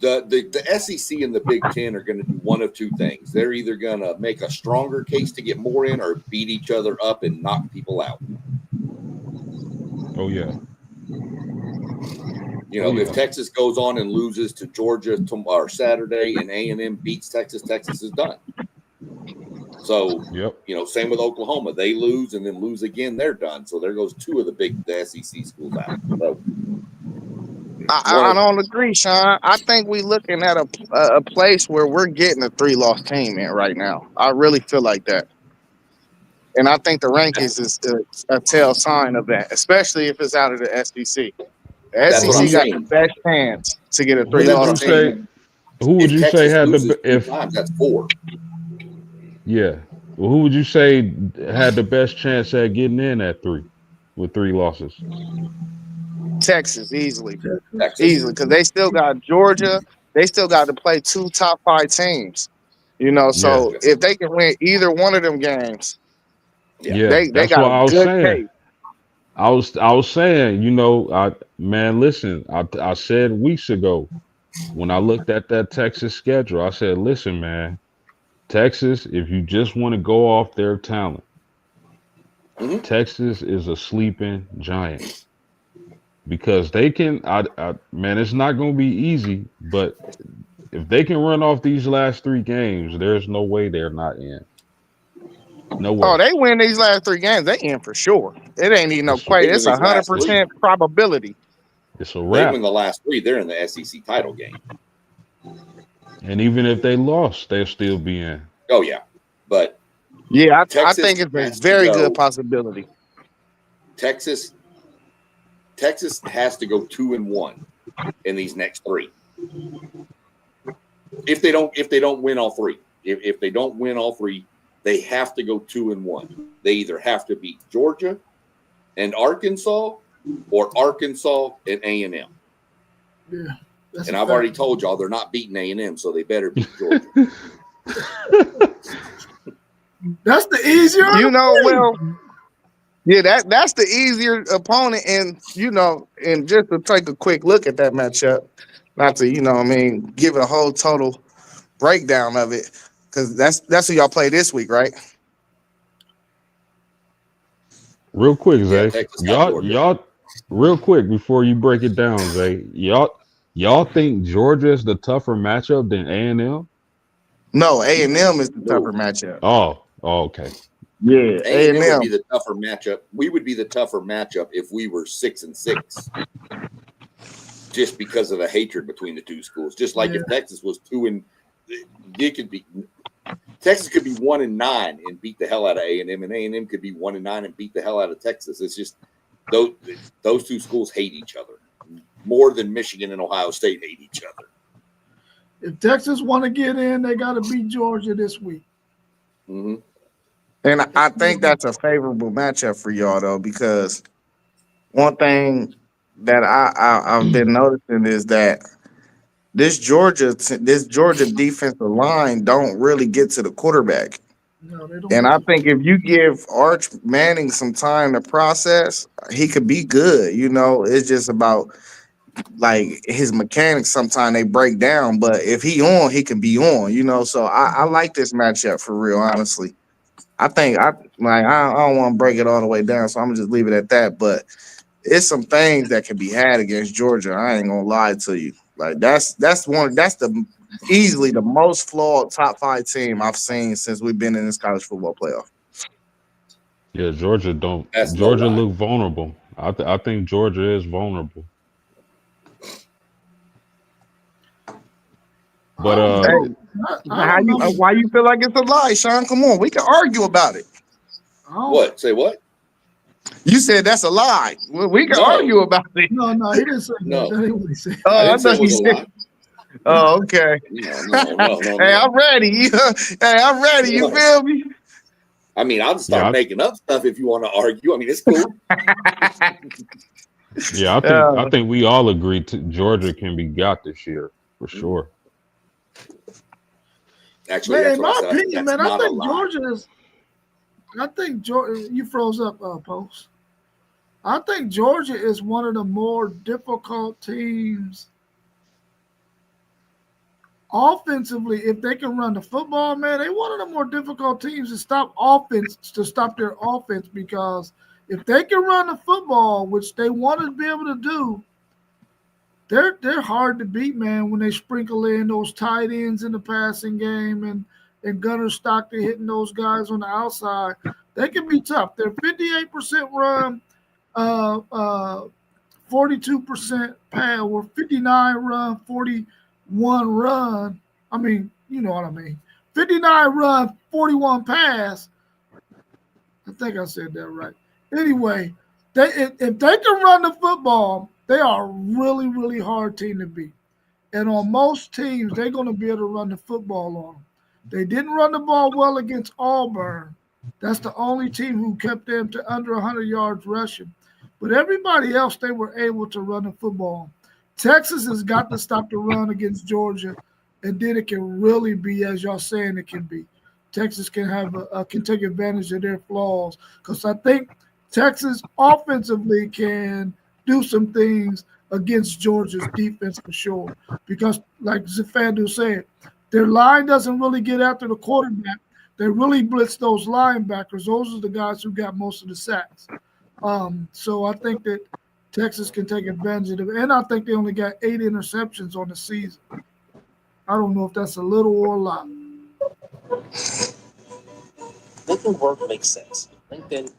The SEC and the Big Ten are going to do one of two things. They're either going to make a stronger case to get more in, or beat each other up and knock people out. Oh yeah. You know, Oh, yeah. if Texas goes on and loses to Georgia tomorrow Saturday, and A&M beats Texas, Texas is done. So, Yep. you know, same with Oklahoma. They lose and then lose again, they're done. So there goes 2 of the SEC schools out. So, I don't agree, Sean. I think we looking at a place where we're getting a 3-loss team in right now. I really feel like that. And I think the rankings is a tell sign of that, especially if it's out of the SEC. The That's what I'm SEC got the saying. best chance to get a Who would 3-loss you team. say? Who would if you Texas say had loses the 2 if? times, that's 4. Yeah. Well, who would you say had the best chance at getting in at 3 with 3 losses? Texas easily, Texas. because they still got Georgia. They still got to play 2 top 5 teams. You know, so Yeah. if they can win either one of them games, Yeah, they that's got what I a was good saying. case. I was saying, you know, listen, I said weeks ago when I looked at that Texas schedule, I said, listen, man, Texas, if you just want to go off their talent, Mhm. Texas is a sleeping giant because they can. Man, it's not going to be easy, but if they can run off these last 3 games, there's no way they're not in. No way. Oh, they win these last 3 games, they in for sure. It ain't even no They question. win It's these last 100% probability. It's a They wrap. win the last 3, they're in the SEC title game. And even if they lost, they'll still be in. Oh, yeah. But Yeah, I Texas think it's a has to very go- good possibility. Texas has to go 2-1 in these next 3. If they don't win all 3, if they don't win all 3, they have to go 2-1. They either have to beat Georgia and Arkansas, or Arkansas and A&M. Yeah. That's And a I've fact. already told y'all they're not beating A&M, so they better beat Georgia. That's the easier. You know, thing. well, yeah, that's the easier opponent. And, you know, and just to take a quick look at that matchup, not to, you know what I mean, give a whole total breakdown of it, because that's who y'all play this week, right? Real quick, Yeah, Zay. Texas got Georgia. Y'all, real quick before you break it down, Zay. Y'all think Georgia is the tougher matchup than A&M? No, A&M is the tougher matchup. Oh, okay. Yeah, A&M would A&M. be the tougher matchup. We would be the tougher matchup if we were 6-6, just because of the hatred between the 2 schools. Just like if Texas was 2 it could be Texas could be 1-9 and beat the hell out of A&M, and A&M could be 1-9 and beat the hell out of Texas. It's just those 2 schools hate each other more than Michigan and Ohio State hate each other. If Texas want to get in, they got to beat Georgia this week. Mm-hmm. And I think that's a favorable matchup for y'all, though, because one thing that I've been noticing is that this Georgia defensive line don't really get to the quarterback. No, they don't. And I think if you give Arch Manning some time to process, he could be good. You know, it's just about like his mechanics. Sometimes they break down, but if he on, he can be on. You know, so I like this matchup for real. Honestly, I think I don't want to break it all the way down, so I'm gonna just leave it at that. But it's some things that can be had against Georgia. I ain't gonna lie to you. Like that's the easily the most flawed top 5 team I've seen since we've been in this college football playoff. Yeah, That's no Georgia lie. look vulnerable. I think Georgia is vulnerable. I But don't Hey, know. I how don't you? know. Why you feel like it's a lie, Sean? Come on, we can argue about it. I don't, What? Say what? You said that's a lie. Well, we can No. argue about it. no, he didn't say that. No. That ain't what he said. Oh, I I didn't say thought it you was a said. lie. Oh, okay. No. Hey, I'm ready. Hey, I'm ready. You No. feel me? I mean, I'll start Yeah, making up stuff if you want to argue. I mean, it's cool. yeah, I think we all agree to Georgia can be got this year for sure. Actually, Man, that's in what I my said. I think opinion, that's man, I not a think lie. Georgia is. I think Georgia. You froze up, Post. I think Georgia is one of the more difficult teams offensively. If they can run the football, man, they one of the more difficult teams to stop their offense because if they can run the football, which they want to be able to do, they're hard to beat, man. When they sprinkle in those tight ends in the passing game and Gunner Stockton hitting those guys on the outside, they can be tough. They're 58% run, 42% pass, or 59 run, 41 run. I mean, you know what I mean. 59 run, 41 pass. I think I said that right. Anyway, if they can run the football, they are a really, really hard team to beat. And on most teams, they're going to be able to run the football on them. They didn't run the ball well against Auburn. That's the only team who kept them to under 100 yards rushing. But everybody else, they were able to run the football. Texas has got to stop the run against Georgia, and then it can really be, as y'all saying, it can be. Texas can can take advantage of their flaws because I think Texas offensively can do some things against Georgia's defense for sure. Because, like Fandu said, their line doesn't really get after the quarterback. They really blitz those linebackers. Those are the guys who got most of the sacks. So I think that Texas can take advantage of it. And I think they only got 8 interceptions on the season. I don't know if that's a little or a lot. Making work makes sense. LinkedIn.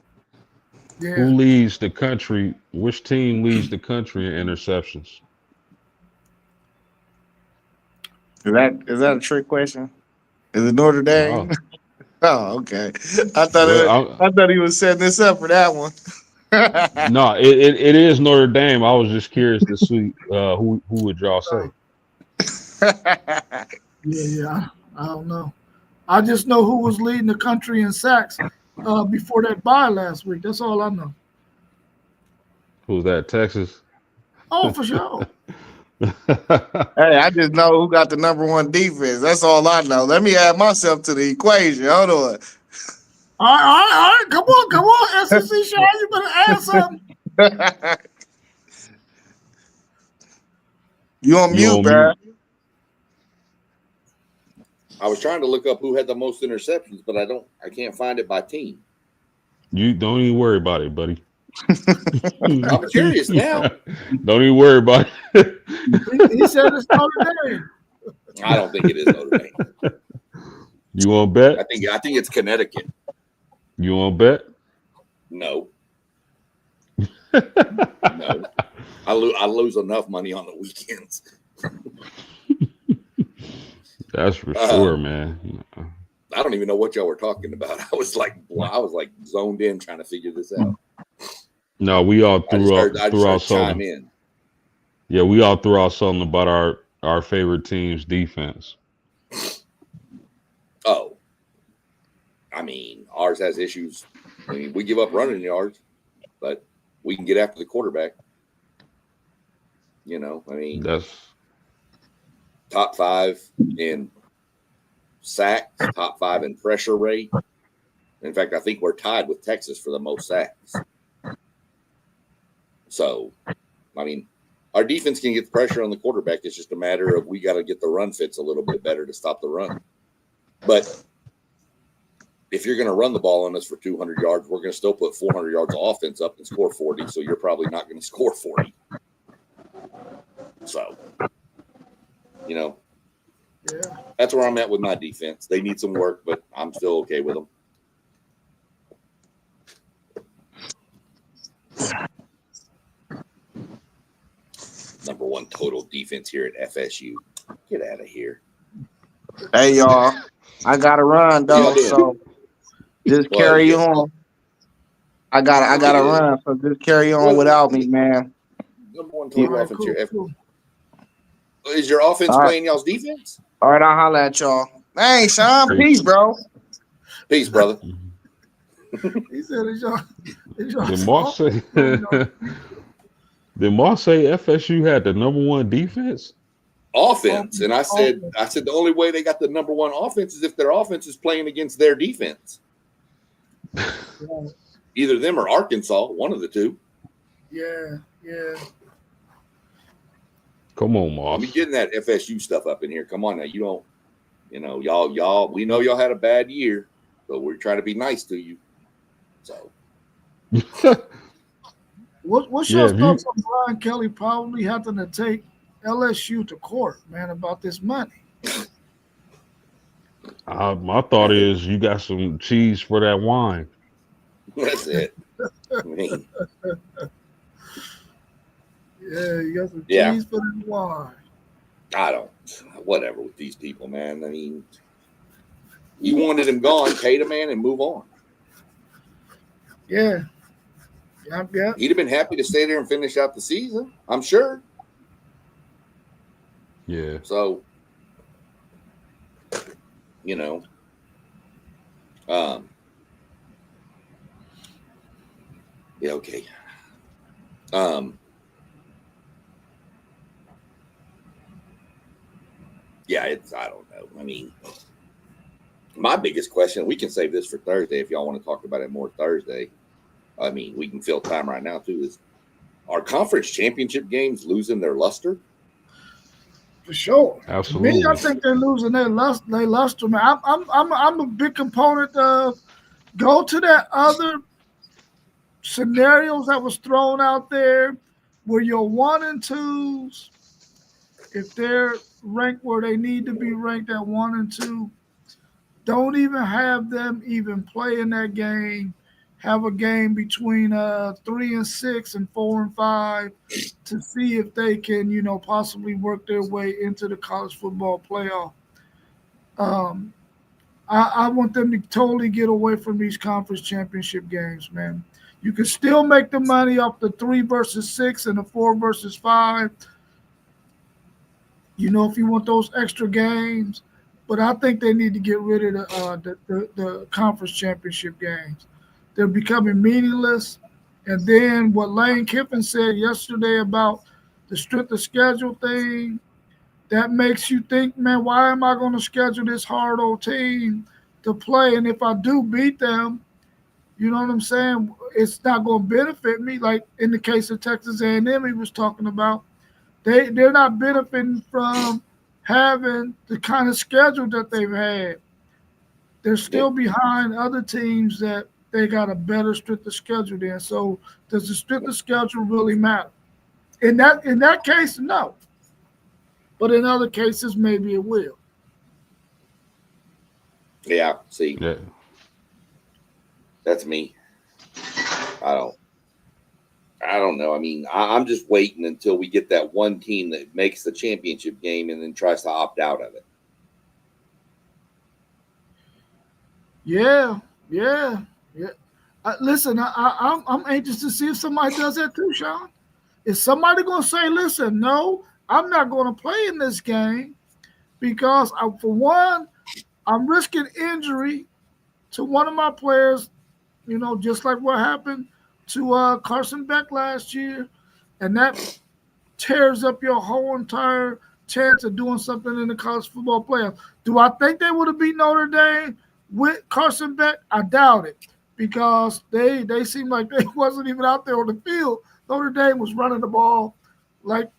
Yeah. Who leads the country? Which team leads the country in interceptions? Is that a trick question? Is it Notre Dame? No. Oh, okay. Well, I thought he was setting this up for that one. no, it is Notre Dame. I was just curious to see who would y'all say? Yeah. I don't know. I just know who was leading the country in sacks before that bye last week. That's all I know. Who's that? Texas. Oh, for sure. Hey, I just know who got the #1 defense. That's all I know. Let me add myself to the equation. Hold on. All right. Come on, SEC Sean, you better add something. You on You mute, on bro. mute. I was trying to look up who had the most interceptions, but I can't find it by team. You don't even worry about it, buddy. I'm curious now. Don't even worry about it. He said it's Notre Dame. I don't think it is Notre Dame. You want to I bet? think it's Connecticut. You want to bet? No. No. I lose enough money on the weekends. That's for sure, man. I don't even know what y'all were talking about. I was like zoned in trying to figure this out. No, we all I just threw heard out chime something. in. Yeah, we all threw out something about our favorite team's defense. Oh, I mean, ours has issues. I mean, we give up running yards, but we can get after the quarterback. You know, I mean, That's top 5 in sacks, top 5 in pressure rate, In fact, I think we're tied with Texas for the most sacks. So, I mean, our defense can get the pressure on the quarterback. It's just a matter of we got to get the run fits a little bit better to stop the run. But if you're going to run the ball on us for 200 yards, we're going to still put 400 yards of offense up and score 40. So you're probably not going to score 40. So, you know, Yeah. that's where I'm at with my defense. They need some work, but I'm still okay with them. Number one total defense here at FSU. Get out of here. Hey y'all, I gotta run though, Yeah, so just Well, carry yeah. on. I gotta Yeah. run, so just carry on Well, without me, man. Number one All total right, offense cool, here. cool. Is your offense All right. playing y'all's defense? All right, I'll holler at y'all. Hey, Sean, peace, bro. Peace, brother. He said, "Is y'all Did Moss say? Did Moss say FSU had the number one defense? Offense. And I said the only way they got the number one offense is if their offense is playing against their defense. Either them or Arkansas, one of the two. Yeah. Come on, I Moss. mean, getting that FSU stuff up in here. Come on now. You don't, you know, y'all, we know y'all had a bad year, but we're trying to be nice to you. So, What's Yeah, your if you- thoughts on Brian Kelly probably having to take LSU to court, man, about this money? My thought is you got some cheese for that wine. that's it. I mean, Yeah, you got some Yeah. cheese for the wine. I don't, whatever with these people, man. I mean, you wanted him gone, pay the man and move on. Yeah. Yep. He'd have been happy to stay there and finish out the season, I'm sure. Yeah. So, you know, yeah, okay. Yeah, I don't know. I mean, my biggest question, we can save this for Thursday if y'all want to talk about it more Thursday. I mean, we can fill time right now too. Is our conference championship games losing their luster? For sure. Absolutely. Me, I think they're losing their luster, man. I'm a big component of go to that other scenarios that was thrown out there where your 1 and 2s, if they're ranked where they need to be ranked at 1 and 2, don't even have them even play in that game. Have a game between 3 and 6 and 4 and 5 to see if they can, possibly work their way into the college football playoff. I want them to totally get away from these conference championship games, man. You can still make the money off the 3 versus 6 and the 4 versus 5. If you want those extra games, but I think they need to get rid of the conference championship games. They're becoming meaningless. And then what Lane Kiffin said yesterday about the strength of schedule thing, that makes you think, man, why am I going to schedule this hard old team to play? And if I do beat them, you know what I'm saying, it's not going to benefit me. Like in the case of Texas A&M he was talking about, they're not benefiting from having the kind of schedule that they've had. They're still behind other teams that they got a better strength of schedule than. So does the strength of schedule really matter? In that case, no. But in other cases, maybe it will. Yeah, see, Yeah. that's me. I don't know. I mean, I'm just waiting until we get that one team that makes the championship game and then tries to opt out of it. Yeah. Listen, I'm anxious to see if somebody does that too, Sean. Is somebody going to say, listen, no, I'm not going to play in this game because, for one, I'm risking injury to one of my players, just like what happened to Carson Beck last year, and that tears up your whole entire chance of doing something in the college football playoff. Do I think they would have beat Notre Dame with Carson Beck, I doubt it because they seem like they wasn't even out there on the field. Notre Dame was running the ball like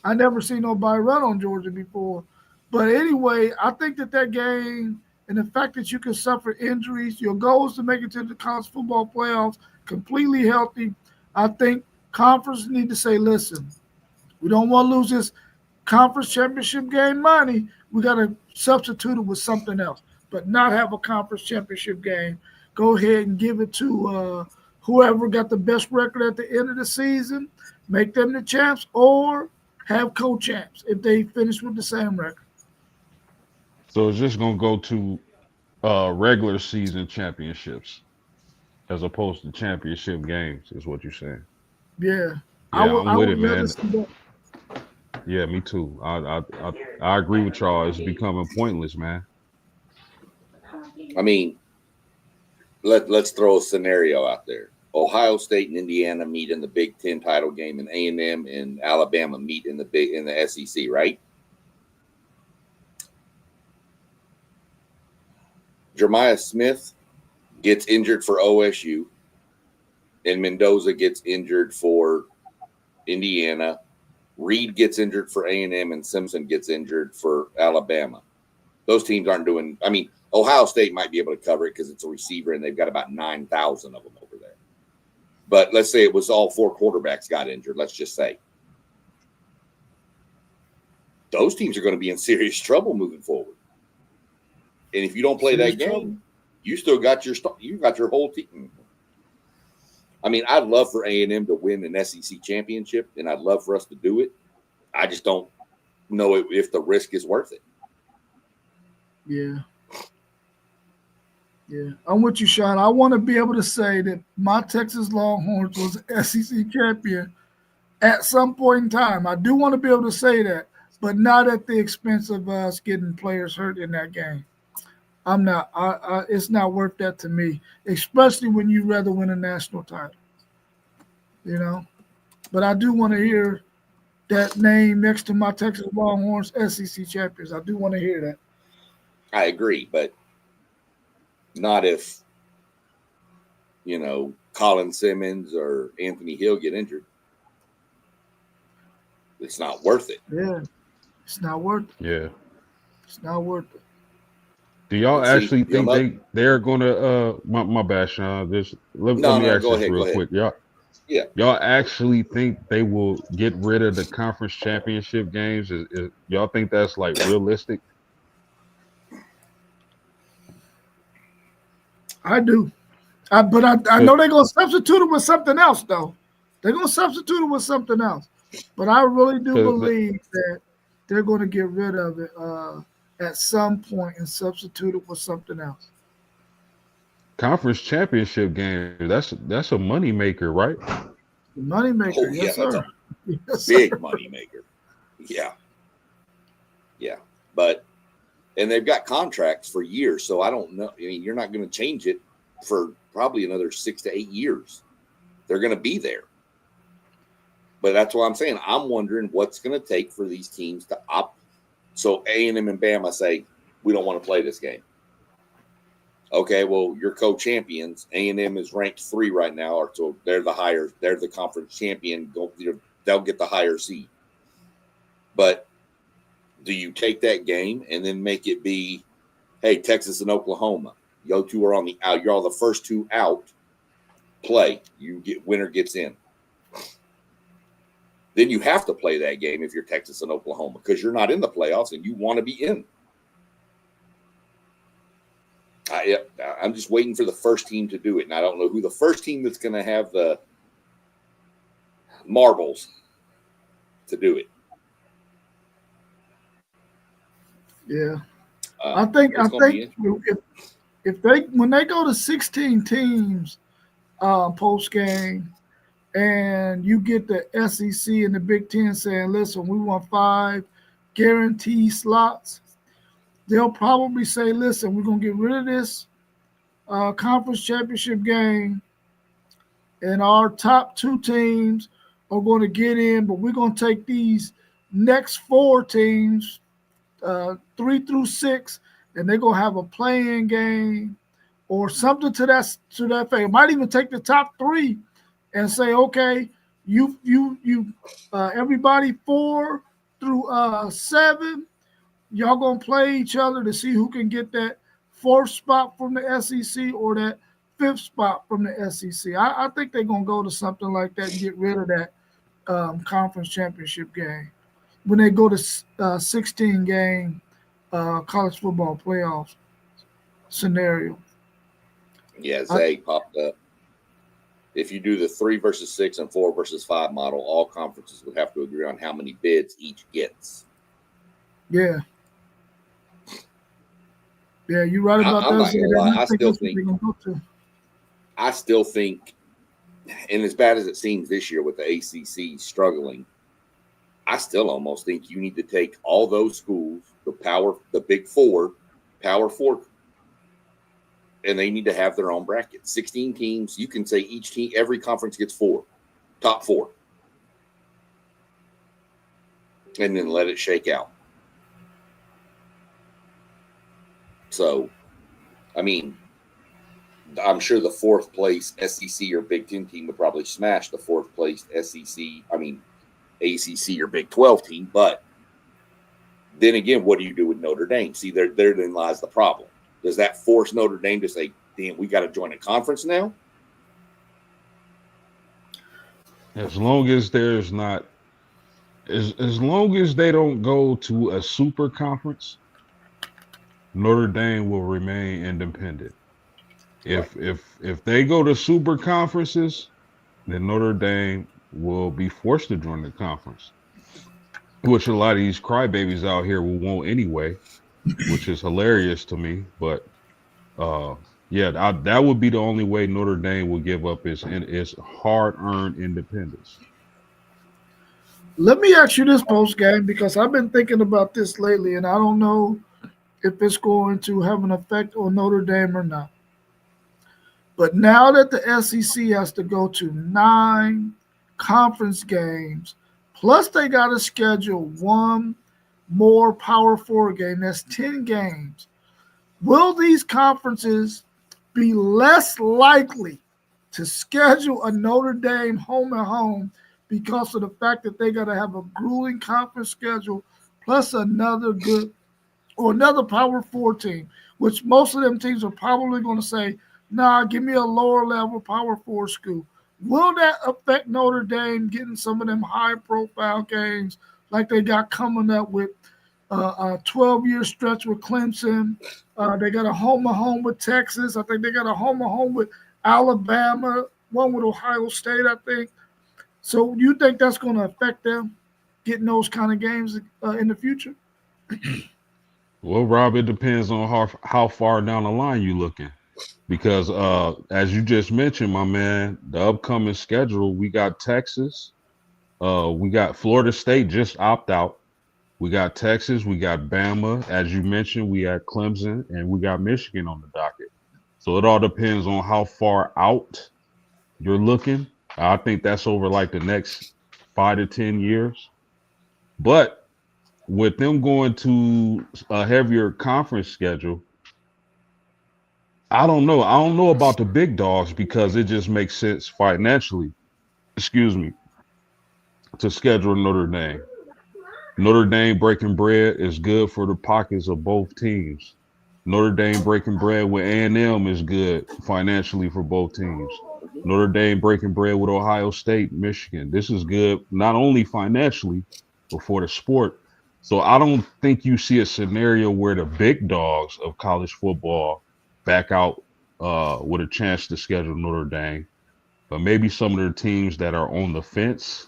I never seen nobody run on Georgia before. But anyway, I think that game and the fact that you can suffer injuries, your goal is to make it to the college football playoffs completely healthy. I think conference need to say, listen, we don't want to lose this conference championship game money. We got to substitute it with something else, but not have a conference championship game. Go ahead and give it to whoever got the best record at the end of the season, make them the champs, or have co-champs if they finish with the same record. So it's just gonna go to regular season championships as opposed to championship games, is what you're saying. Yeah. Yeah, I'm with it, rather man. see that. Yeah, me too. I agree with y'all. It's becoming pointless, man. I mean, let's throw a scenario out there. Ohio State and Indiana meet in the Big Ten title game, and A&M and Alabama meet in the SEC, right? Jeremiah Smith gets injured for OSU, and Mendoza gets injured for Indiana. Reed gets injured for A&M, and Simpson gets injured for Alabama. Those teams aren't doing – I mean, Ohio State might be able to cover it because it's a receiver, and they've got about 9,000 of them over there. But let's say it was all four quarterbacks got injured, let's just say. Those teams are going to be in serious trouble moving forward. And if you don't play that game, you still got your whole team. I mean, I'd love for A&M to win an SEC championship, and I'd love for us to do it. I just don't know if the risk is worth it. Yeah. Yeah. I'm with you, Sean. I want to be able to say that my Texas Longhorns was an SEC champion at some point in time. I do want to be able to say that, but not at the expense of us getting players hurt in that game. I'm not. It's not worth that to me, especially when you rather win a national title. You know, but I do want to hear that name next to my Texas Longhorns SEC champions. I do want to hear that. I agree, but not if, Colin Simmons or Anthony Hill get injured. It's not worth it. Yeah, it's not worth it. Yeah. It's not worth it. Do y'all actually think they're gonna my bad, Sean. Let me ask this real quick. Y'all actually think they will get rid of the conference championship games? Is y'all think that's like realistic? I do. But I know they're gonna substitute it with something else, though. They're gonna substitute it with something else. But I really do believe that they're gonna get rid of it at some point and substitute it with something else. Conference championship game, that's a money maker, right? The money maker, yes, sir. Big money maker. Yeah. Yeah. And they've got contracts for years, so I don't know. I mean, you're not going to change it for probably another 6 to 8 years. They're going to be there. But that's what I'm saying. I'm wondering what's going to take for these teams to opt. So A&M and Bama say, we don't want to play this game. Okay, well, you're co-champions. A&M is ranked 3 right now, or so they're the conference champion. They'll get the higher seed. But do you take that game and then make it be, hey, Texas and Oklahoma, you two are on the out. You're all the first two out. Play. Winner gets in. Then you have to play that game if you're Texas and Oklahoma because you're not in the playoffs and you want to be in. I'm just waiting for the first team to do it, and I don't know who the first team that's going to have the marbles to do it. Yeah, I think if when they go to 16 teams post game, and you get the SEC and the Big Ten saying, "Listen, we want 5 guaranteed slots," they'll probably say, "Listen, we're gonna get rid of this conference championship game, and our top 2 teams are going to get in, but we're going to take these next 4 teams, 3 through 6, and they're gonna have a play-in game or something to that effect. It might even take the top 3 and say, okay, you everybody 4 through 7, y'all gonna play each other to see who can get that 4th spot from the SEC or that 5th spot from the SEC. I think they're gonna go to something like that and get rid of that conference championship game when they go to 16 game college football playoffs scenario. Yeah, Zay popped up. If you do the 3 versus 6 and 4 versus 5 model, all conferences would have to agree on how many bids each gets. Yeah. Yeah, you're right about I'm that. not gonna lie. I still think, and as bad as it seems this year with the ACC struggling, I still almost think you need to take all those schools, the big 4, Power 4, and they need to have their own bracket. 16 teams. You can say each team, every conference gets 4, top 4, and then let it shake out. So, I mean, I'm sure the 4th place SEC or Big Ten team would probably smash the 4th place ACC or Big 12 team. But then again, what do you do with Notre Dame? See, therein lies the problem. Does that force Notre Dame to say, damn, we got to join a conference now? As long as there's not, as long as they don't go to a super conference, Notre Dame will remain independent. If they go to super conferences, then Notre Dame will be forced to join the conference, which a lot of these crybabies out here will want anyway, which is hilarious to me. But that would be the only way Notre Dame will give up its hard-earned independence. Let me ask you this post game, because I've been thinking about this lately, and I don't know if it's going to have an effect on Notre Dame or not. But now that the SEC has to go to 9 conference games, plus they got to schedule 1 more Power 4 game, that's 10 games. Will these conferences be less likely to schedule a Notre Dame home and home because of the fact that they got to have a grueling conference schedule plus another Power 4 team, which most of them teams are probably going to say, nah, give me a lower level Power 4 school. Will that affect Notre Dame getting some of them high profile games like they got coming up with a 12-year stretch with Clemson? They got a home and home with Texas. I think they got a home and home with Alabama, one with Ohio State, I think. So you think that's going to affect them getting those kind of games in the future? Well, Rob, it depends on how far down the line you looking. Because as you just mentioned, my man, the upcoming schedule, we got Texas, we got Florida State just opt out. We got Texas, we got Bama, as you mentioned, we got Clemson, and we got Michigan on the docket. So it all depends on how far out you're looking. I think that's over like the next 5 to 10 years. But with them going to a heavier conference schedule, I don't know. I don't know about the big dogs because it just makes sense financially, to schedule Notre Dame. Notre Dame breaking bread is good for the pockets of both teams. Notre Dame breaking bread with A&M is good financially for both teams. Notre Dame breaking bread with Ohio State, Michigan. This is good not only financially, but for the sport. So I don't think you see a scenario where the big dogs of college football back out with a chance to schedule Notre Dame. But maybe some of the teams that are on the fence,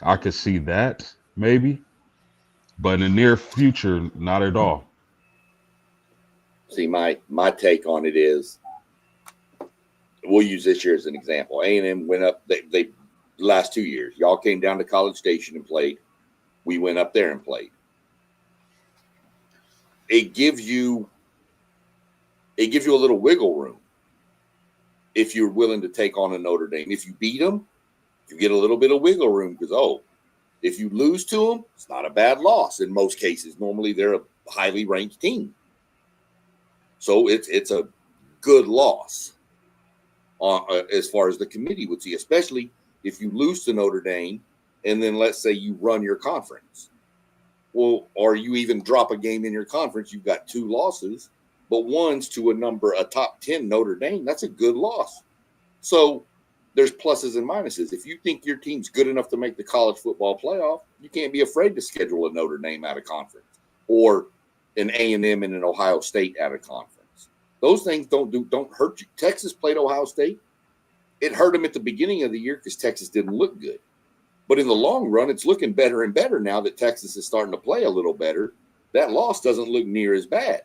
I could see that maybe. But in the near future, not at all. See, my take on it is, we'll use this year as an example. A&M went up, they last 2 years. Y'all came down to College Station and played. We went up there and played. It gives you a little wiggle room if you're willing to take on a Notre Dame. If you beat them, you get a little bit of wiggle room because, if you lose to them, it's not a bad loss in most cases. Normally, they're a highly ranked team. So it's a good loss as far as the committee would see, especially if you lose to Notre Dame and then let's say you run your conference. Well, or you even drop a game in your conference, you've got 2 losses, but one's to a top 10 Notre Dame. That's a good loss. So there's pluses and minuses. If you think your team's good enough to make the college football playoff, you can't be afraid to schedule a Notre Dame out of conference or an A&M and an Ohio State out of conference. Those things don't hurt you. Texas played Ohio State. It hurt them at the beginning of the year because Texas didn't look good. But in the long run, it's looking better and better now that Texas is starting to play a little better. That loss doesn't look near as bad.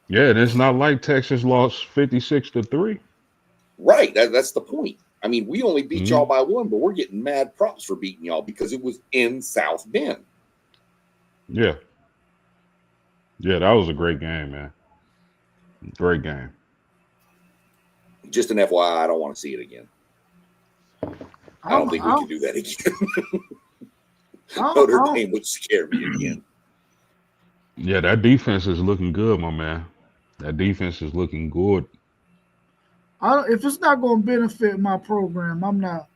Yeah, and it's not like Texas lost 56-3. Right. That's the point. I mean, we only beat y'all by 1, but we're getting mad props for beating y'all because it was in South Bend. Yeah. Yeah, that was a great game, man. Great game. Just an FYI, I don't want to see it again. I don't think we can do that again. Notre Dame would scare me again. Yeah, that defense is looking good, my man. That defense is looking good. If it's not going to benefit my program, I'm not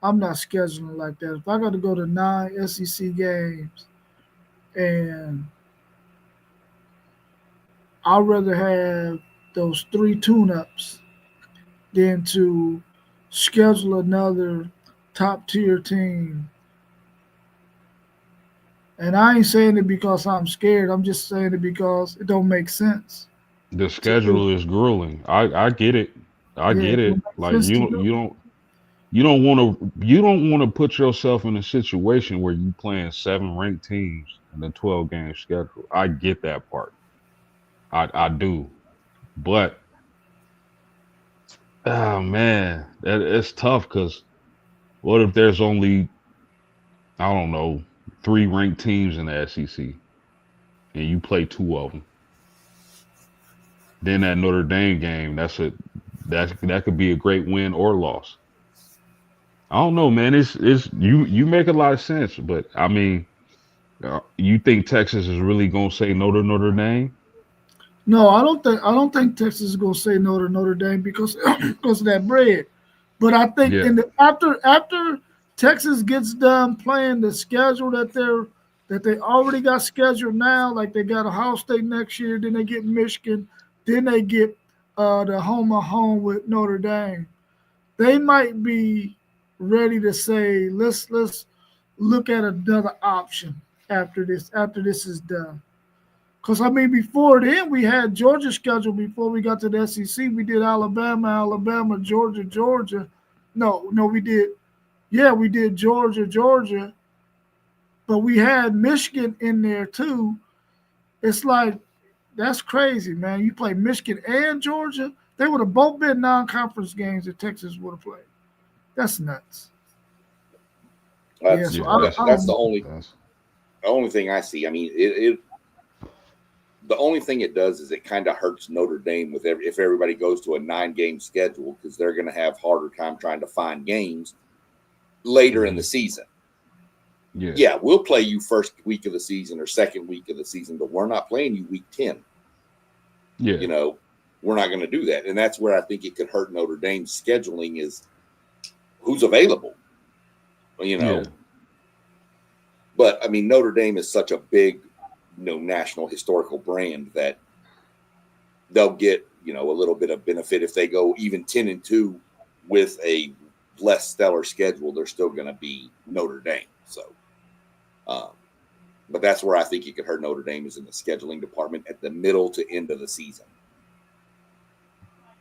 scheduling like that. If I got to go to 9 SEC games, and I'd rather have those 3 tune-ups than to schedule another top-tier team. And I ain't saying it because I'm scared. I'm just saying it because it don't make sense. The schedule is grueling. I get it. I get it. Like you don't want to put yourself in a situation where you playing 7 ranked teams in a 12-game schedule. I get that part. I do. But oh man, it's tough because what if there's only, I don't know, 3 ranked teams in the SEC and you play 2 of them? Then that Notre Dame game, that could be a great win or loss. I don't know, man. It's you make a lot of sense, but I mean, you think Texas is really gonna say no to Notre Dame? No, I don't think Texas is gonna say no to Notre Dame because of that bread. But I think after Texas gets done playing the schedule that they already got scheduled now, like they got Ohio State next year, then they get Michigan, then they get the home with Notre Dame. They might be ready to say, let's look at another option after this is done. Because, I mean, before then, we had Georgia scheduled before we got to the SEC. We did Alabama, Georgia. No, we did. Yeah, we did Georgia. But we had Michigan in there, too. It's like, that's crazy, man. You play Michigan and Georgia. They would have both been non-conference games that Texas would have played. That's nuts. That's the only thing I see. I mean, the only thing it does is it kind of hurts Notre Dame if everybody goes to a 9-game schedule because they're going to have harder time trying to find games later in the season. Yeah, we'll play you first week of the season or second week of the season, but we're not playing you week 10. Yeah, we're not going to do that, and that's where I think it could hurt Notre Dame's scheduling is who's available. But I mean, Notre Dame is such a big national historical brand that they'll get a little bit of benefit if they go even 10-2 with a less stellar schedule. They're still going to be Notre Dame. So, but that's where I think it could hurt Notre Dame is in the scheduling department at the middle to end of the season.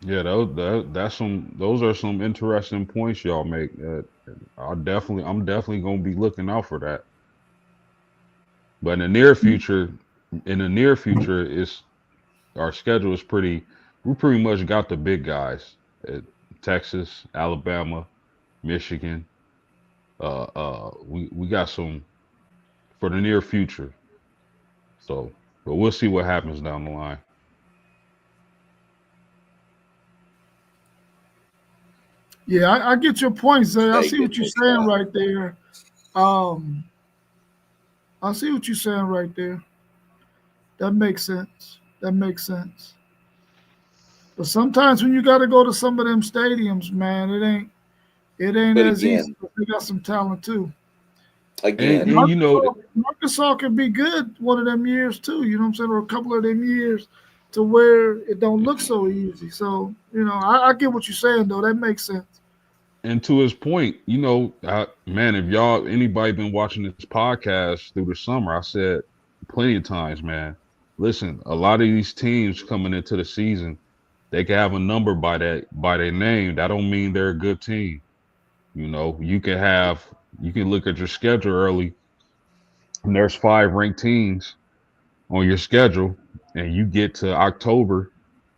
Yeah, those are some interesting points y'all make. I'm definitely gonna be looking out for that. But in the near future, is our schedule is we pretty much got the big guys at Texas, Alabama, Michigan. We got some for the near future. So, but we'll see what happens down the line. Yeah, I get your point, Zay. I see what you're saying right there. I see what you're saying right there. That makes sense. That makes sense. But sometimes when you got to go to some of them stadiums, man, it ain't But as easy. again, But they got some talent too. again, And you know, Arkansas can be good one of them years too. You know what I'm saying, or a couple of them years to where it don't look so easy. So I get what you're saying though. That makes sense. and to his point, man, if anybody been watching this podcast through the summer, I said plenty of times, man. Listen, a lot of these teams coming into the season, they can have a number by their name. That don't mean they're a good team. You can look at your schedule early, and there's 5 ranked teams on your schedule, and you get to October,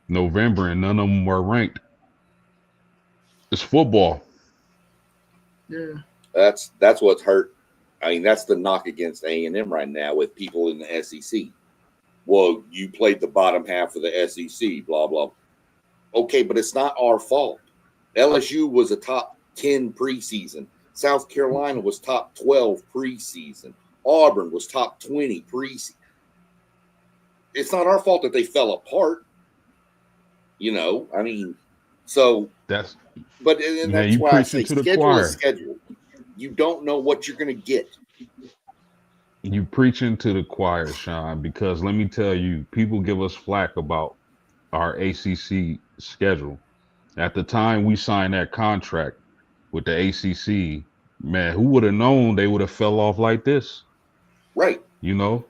November, and none of them are ranked. It's football. Yeah. that's what's hurt. I mean, that's the knock against A&M right now with people in the SEC. Well, you played the bottom half of the SEC, blah, blah. Okay, but it's not our fault. LSU was a top 10 preseason. South Carolina was top 12 preseason. Auburn was top 20 preseason. It's not our fault that they fell apart. I mean, so That's but man, that's you why I say preaching to the schedule choir. is schedule. You don't know what you're going to get. You preaching to the choir, Sean, because let me tell you, people give us flack about our ACC schedule. At the time we signed that contract with the ACC, man, who would have known they would have fell off like this? Right. You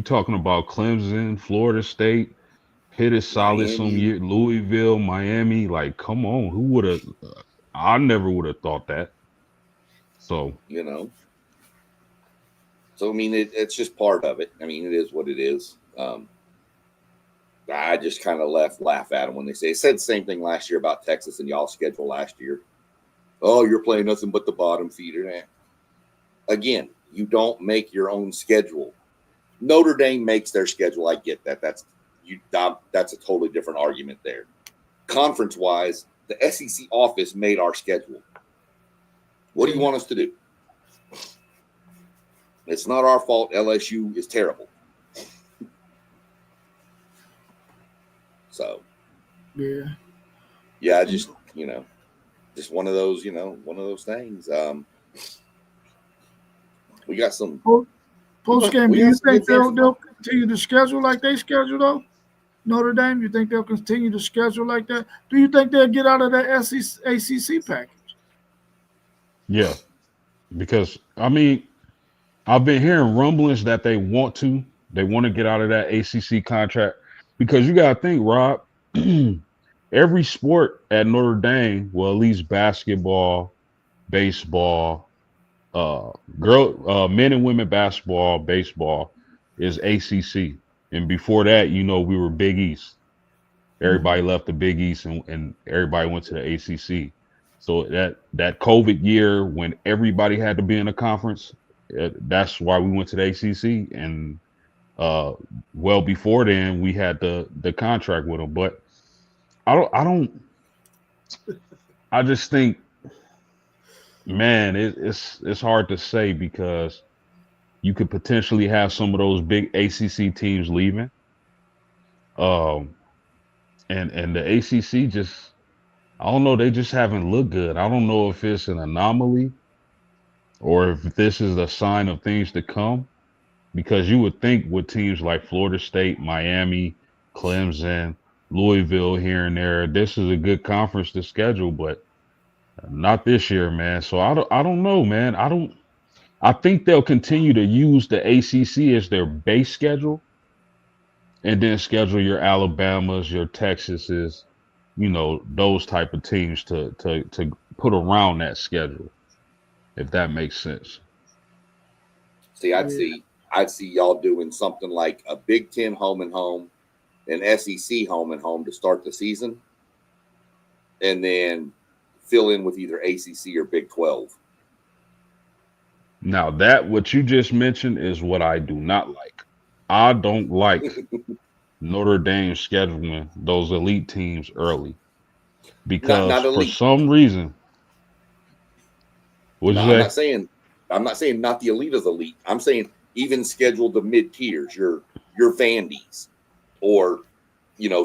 talking about Clemson, Florida State, Pitt is solid some Miami. year, Louisville, Miami. Like, come on, who would have? I never would have thought that. So, So, I mean, it's just part of it. I mean, it is what it is. I just kind of laugh at them when they say, said the same thing last year about Texas and y'all schedule last year. Oh, you're playing nothing but the bottom feeder. Again, you don't make your own schedule. Notre Dame makes their schedule. I get that. That's a totally different argument there. Conference-wise, the SEC office made our schedule. What do you want us to do? It's not our fault. LSU is terrible. So, yeah, just one of those, things. We got some post game. we Do got you some think good they'll continue to schedule like they schedule though? Notre Dame, you think they'll continue to schedule like that? Do you think they'll get out of that ACC package? yeah, because I mean, I've been hearing rumblings that they want to get out of that ACC contract because you got to think, Rob, every sport at Notre Dame, well, at least basketball, baseball, men and women basketball, baseball is ACC. And before that, we were Big East. Everybody left the Big East and everybody went to the ACC. So that COVID year when everybody had to be in a conference, that's why we went to the ACC. And well before then, we had the contract with them. But I just think, man, it's hard to say because you could potentially have some of those big ACC teams leaving. And the ACC just, I don't know, they just haven't looked good. I don't know if it's an anomaly or if this is a sign of things to come, because you would think with teams like Florida State, Miami, Clemson, Louisville here and there, this is a good conference to schedule, but not this year, man. So I don't know, man. I think they'll continue to use the ACC as their base schedule and then schedule your Alabamas, your Texases, those type of teams to put around that schedule, if that makes sense. See, I'd see y'all doing something like a Big Ten home and home, an SEC home and home to start the season, and then fill in with either ACC or Big 12. Now that what you just mentioned is what I do not like. I don't like Notre Dame scheduling those elite teams early because not for elite. some reason, I'm not saying not the elite of the elite. I'm saying even schedule the mid tiers, your your Vandies or,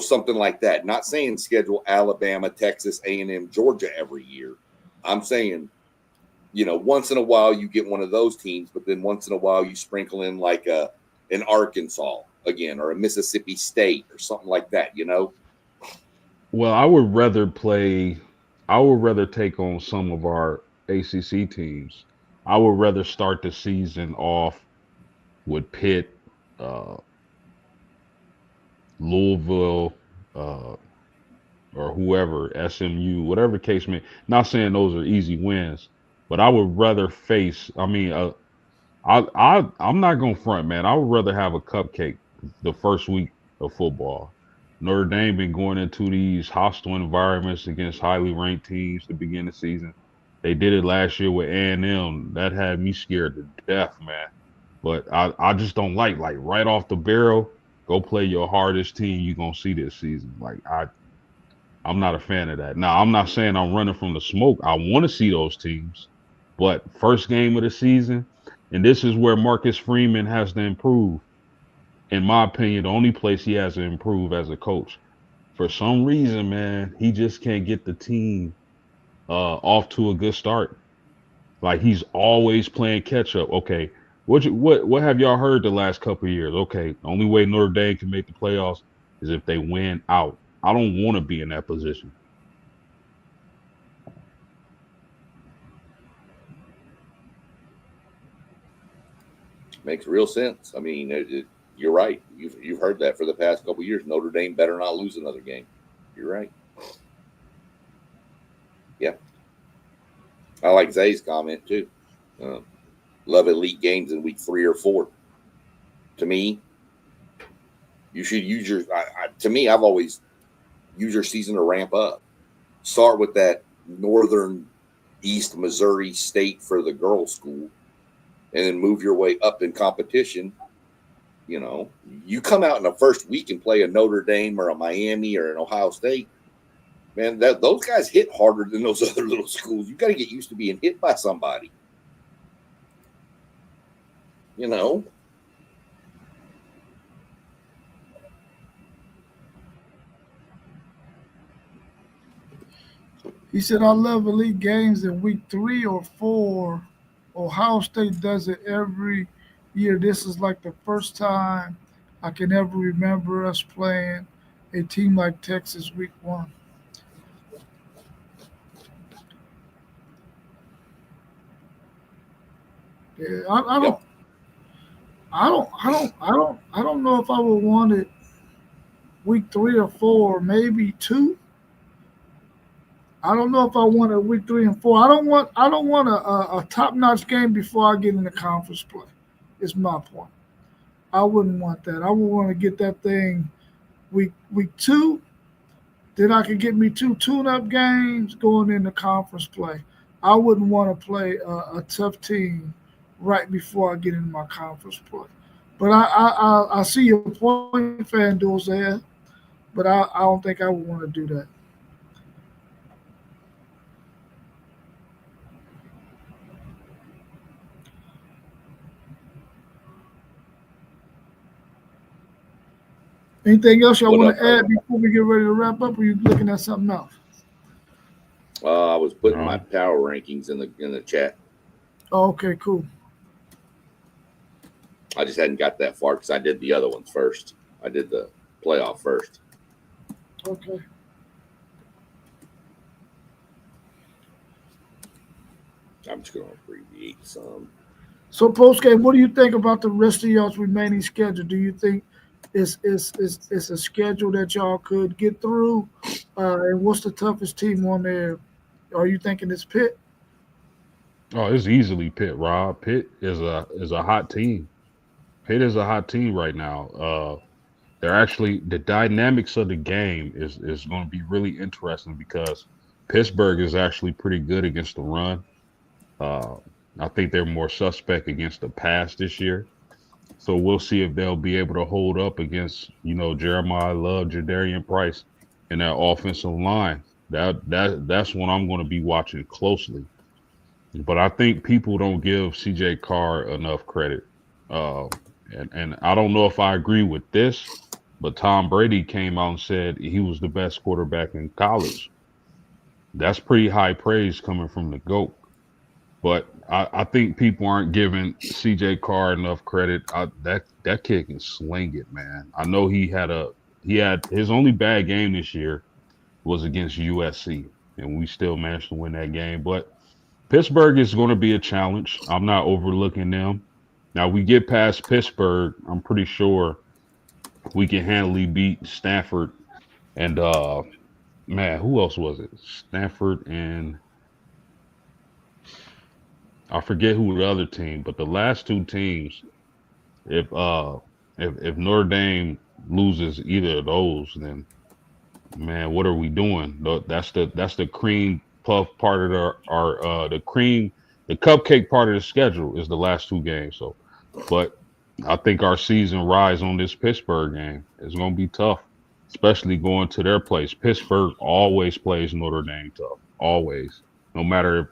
something like that. Not saying schedule Alabama, Texas, A&M, Georgia every year. I'm saying, once in a while you get one of those teams, but then once in a while you sprinkle in like an Arkansas again or a Mississippi State or something like that, Well, I would rather take on some of our ACC teams. I would rather start the season off with Pitt, uh, Louisville, uh, or whoever, SMU, whatever the case may. Not saying those are easy wins, but I would rather face. I mean, I'm not gonna front, man. I would rather have a cupcake the first week of football. Notre Dame been going into these hostile environments against highly ranked teams to begin the season. They did it last year with A&M. That had me scared to death, man. But I just don't like right off the barrel, go play your hardest team you're gonna see this season. I'm not a fan of that. Now, I'm not saying I'm running from the smoke. I want to see those teams, but first game of the season, and this is where Marcus Freeman has to improve. In my opinion, the only place he has to improve as a coach. For some reason, man, he just can't get the team off to a good start. Like he's always playing catch up. Okay, what have y'all heard the last couple of years? Okay, the only way Notre Dame can make the playoffs is if they win out. I don't want to be in that position. Makes real sense. I mean, you're right. You've heard that for the past couple of years. Notre Dame better not lose another game. You're right. Yeah. I like Zay's comment too. Love elite games in week 3 or 4. To me, you should use your. To me, I've always used your season to ramp up. Start with that northern East Missouri State for the girls' school, and then move your way up in competition. You come out in the first week and play a Notre Dame or a Miami or an Ohio State. Man, those guys hit harder than those other little schools. You got to get used to being hit by somebody. He said, I love elite games in week 3 or 4. Ohio State does it every year. This is like the first time I can ever remember us playing a team like Texas week 1. Yeah, I don't. Yep. I don't know if I would want it week 3 or 4, maybe 2. I don't know if I want it week 3 and 4. I don't want a top-notch game before I get into conference play. Is my point. I wouldn't want that. I would want to get that thing week 2. Then I could get me 2 tune-up games going into conference play. I wouldn't want to play a tough team right before I get into my conference play. But I see your point, FanDuel's there, but I don't think I would want to do that. Anything else y'all want to add before we get ready to wrap up, or are you looking at something else? I was putting my power rankings in the chat. Oh, okay, cool. I just hadn't got that far because I did the other ones first. I did the playoff first. Okay. I'm just going to abbreviate some. So post game, what do you think about the rest of y'all's remaining schedule? Do you think it's a schedule that y'all could get through? And what's the toughest team on there? Are you thinking it's Pitt? Oh, it's easily Pitt, Rob. Pitt is a hot team. Pitt is a hot team right now. They're actually, the dynamics of the game is going to be really interesting because Pittsburgh is actually pretty good against the run. I think they're more suspect against the pass this year. So we'll see if they'll be able to hold up against, Jeremiah Love, Jadarian Price, and that offensive line. That's what I'm going to be watching closely. But I think people don't give CJ Carr enough credit. And I don't know if I agree with this, but Tom Brady came out and said he was the best quarterback in college. That's pretty high praise coming from the GOAT. But I think people aren't giving CJ Carr enough credit. That kid can sling it, man. I know he had his only bad game this year was against USC, and we still managed to win that game. But Pittsburgh is going to be a challenge. I'm not overlooking them. Now we get past Pittsburgh, I'm pretty sure we can handily beat Stanford and man, who else was it? Stanford and I forget who the other team, but the last two teams, if if Notre Dame loses either of those, then man, what are we doing? That's the cream puff part of the cupcake part of the schedule is the last two games. So, but I think our season rise on this Pittsburgh game is going to be tough, especially going to their place. Pittsburgh always plays Notre Dame tough, always. No matter if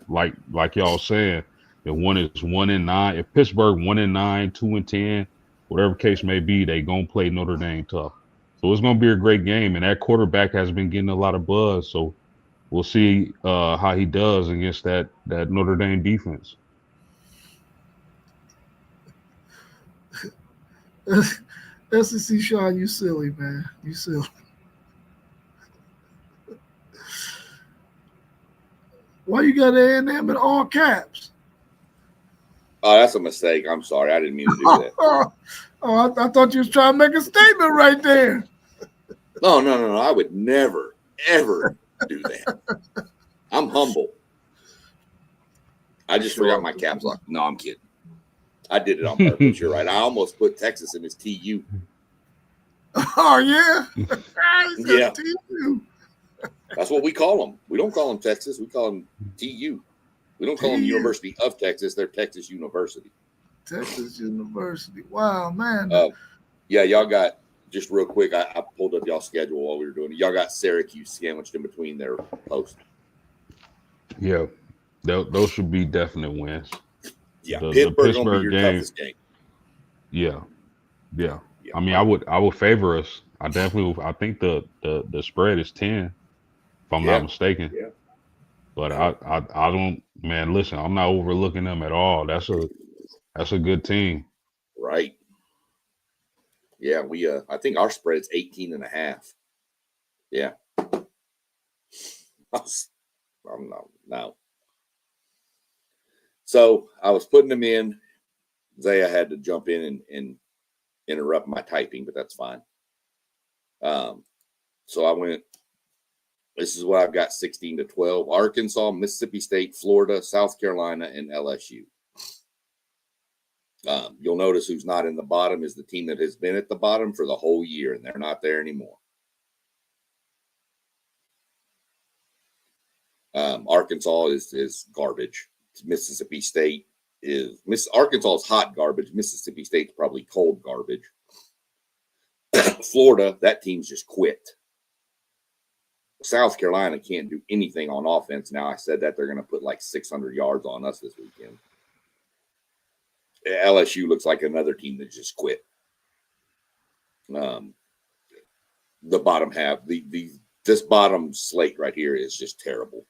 like y'all saying, if one is 1-9, if Pittsburgh 1-9, 2-10, whatever case may be, they gonna play Notre Dame tough. So it's gonna be a great game, and that quarterback has been getting a lot of buzz. So we'll see how he does against that Notre Dame defense. SEC Sean, you silly, man. You silly. Why you got A&M in all caps? Oh, that's a mistake. I'm sorry. I didn't mean to do that. I thought you was trying to make a statement right there. No. I would never, ever do that. I'm humble. I just forgot my caps lock. No, I'm kidding. I did it on purpose. You're right. I almost put Texas in his TU. Oh, yeah? Yeah. TU. That's what we call them. We don't call them Texas. We call them TU. We don't call them University of Texas. They're Texas University. Texas University. Wow, man. Yeah, y'all got, just real quick, I pulled up y'all's schedule while we were doing it. Y'all got Syracuse sandwiched in between their posts. Yeah, those should be definite wins. Yeah, The Pittsburgh gonna be Pittsburgh your game. toughest game. Yeah. I mean, I would favor us. I think the spread is 10, if I'm not mistaken. Yeah. But I don't, man. Listen, I'm not overlooking them at all. That's a good team. Right. Yeah, we I think our spread's 18.5. Yeah. I'm not no. So I was putting them in. Zaya had to jump in and interrupt my typing, but that's fine. So I went, this is what I've got 16-12. Arkansas, Mississippi State, Florida, South Carolina, and LSU. You'll notice who's not in the bottom is the team that has been at the bottom for the whole year, and they're not there anymore. Arkansas is garbage. Mississippi State Arkansas is hot garbage. Mississippi State's probably cold garbage. Florida, that team's just quit. South Carolina can't do anything on offense. Now I said that they're going to put like 600 yards on us this weekend. LSU looks like another team that just quit. The bottom half, this bottom slate right here is just terrible.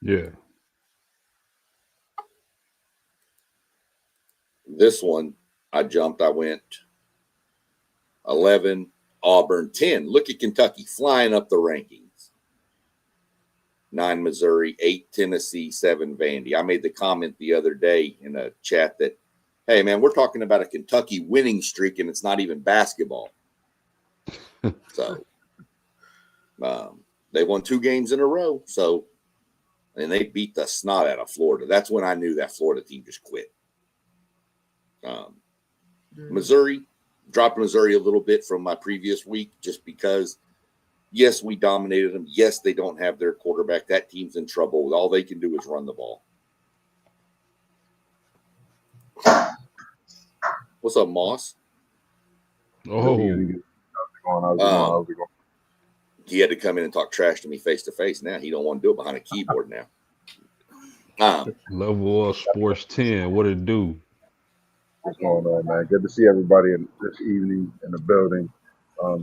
Yeah. This one, I went 11, Auburn, 10. Look at Kentucky flying up the rankings. 9, Missouri, 8, Tennessee, 7, Vandy. I made the comment the other day in a chat that, hey, man, we're talking about a Kentucky winning streak, and it's not even basketball. So they won 2 games in a row. So, and they beat the snot out of Florida. That's when I knew that Florida team just quit. Missouri, dropped Missouri a little bit from my previous week just because, yes, we dominated them. Yes, they don't have their quarterback. That team's in trouble. All they can do is run the ball. What's up, Moss? Oh, He had to come in and talk trash to me face to face. Now he don't want to do it behind a keyboard now. Level of Sports 10. What it do? What's going on, man? Good to see everybody this evening in the building.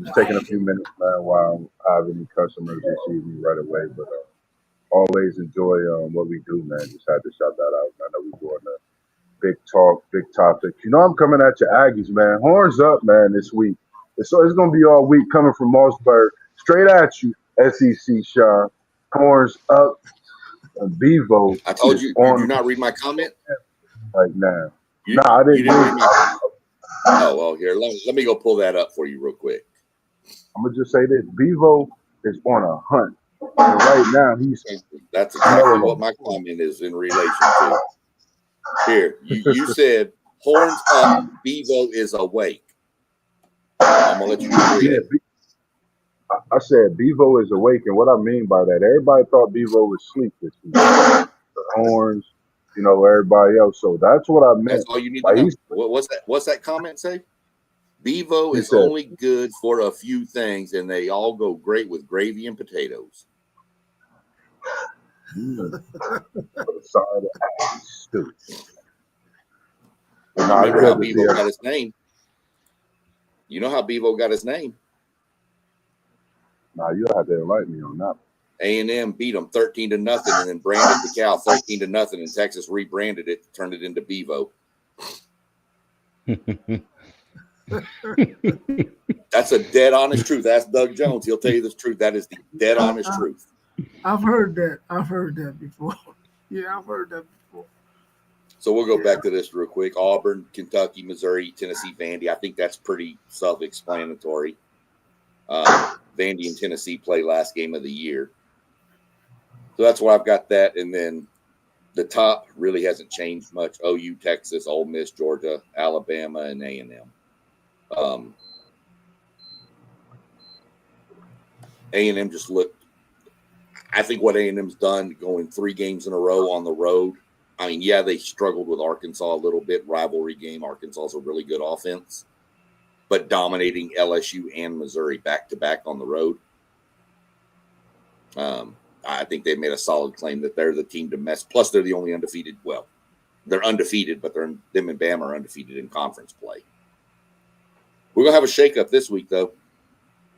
Just taking a few minutes, man, while I have any customers this evening right away. But always enjoy what we do, man. Just had to shout that out. I know we're doing a big talk, big topics. You know, I'm coming at your Aggies, man. Horns up, man, this week. It's going to be all week coming from Mossberg. Straight at you, SEC Sean. Horns up. And Bevo I told is you, on did you not read my comment? right now. You, Nah, I you didn't didn't read read my Oh, well, here, let me go pull that up for you real quick. I'm gonna just say this: Bevo is on a hunt, and right now he's That's exactly what smelling my comment is in relation to. Here, you said horns up, Bevo is awake. I'm gonna let you read yeah. it. I said Bevo is awake, and what I mean by that, everybody thought Bevo was asleep this week. The horns, you know, everybody else. So that's what I That's meant. all you need to Like know. What's that comment say? Bevo he is said, only good for a few things, and they all go great with gravy and potatoes. for the side of the stew. You Nah, it's remember how good to see Bevo got it. his name? You know how Bevo got his name? Nah, you have to enlighten me on that. A&M beat them 13-0, and then branded the cow 13-0, and Texas rebranded it, turned it into Bevo. That's a dead honest truth. Ask Doug Jones. He'll tell you the truth. That is the dead honest truth. I've heard that. I've heard that before. Yeah, I've heard that before. So we'll go back to this real quick. Auburn, Kentucky, Missouri, Tennessee, Vandy. I think that's pretty self-explanatory. Vandy and Tennessee play last game of the year. So that's why I've got that. And then the top really hasn't changed much. OU, Texas, Ole Miss, Georgia, Alabama, and A&M. A&M just looked – I think what A&M's done going 3 games in a row on the road, I mean, yeah, they struggled with Arkansas a little bit. Rivalry game. Arkansas is a really good offense. But dominating LSU and Missouri back-to-back on the road. I think they've made a solid claim that they're the team to mess. Plus, they're the only undefeated. Well, they're undefeated, but them and Bama are undefeated in conference play. We're going to have a shakeup this week, though,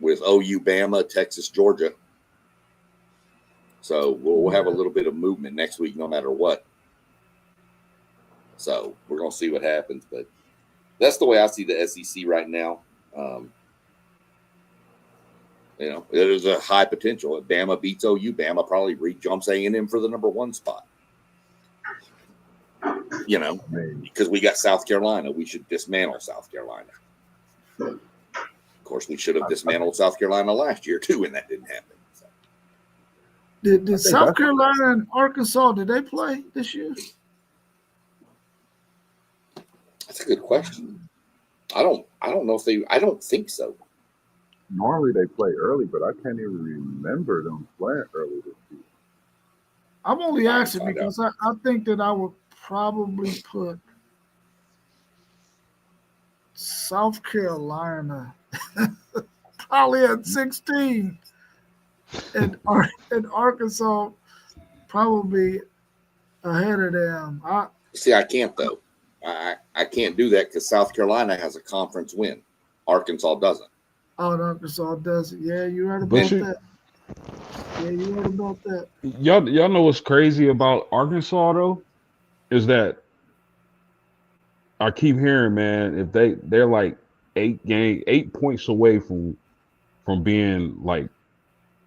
with OU, Bama, Texas, Georgia. So we'll have a little bit of movement next week no matter what. So we're going to see what happens. But that's the way I see the SEC right now. You know, there's a high potential. If Bama beats OU, Bama probably re-jumps A&M for the number 1 spot. You know, because we got South Carolina. We should dismantle South Carolina. Of course, we should have dismantled South Carolina last year, too, and that didn't happen. So. Did South Carolina and Arkansas, did they play this year? That's a good question. I don't know if they – I don't think so. Normally they play early, but I can't even remember them playing early this year. I'm only asking because I think that I would probably put South Carolina probably at 16 and Arkansas probably ahead of them. See, I can't, though. I can't do that because South Carolina has a conference win. Arkansas doesn't. Oh, Arkansas does it. Yeah, you're right But about that. Yeah, you're right about that. Y'all know what's crazy about Arkansas though, is that I keep hearing, man, if they're like 8 points away from being like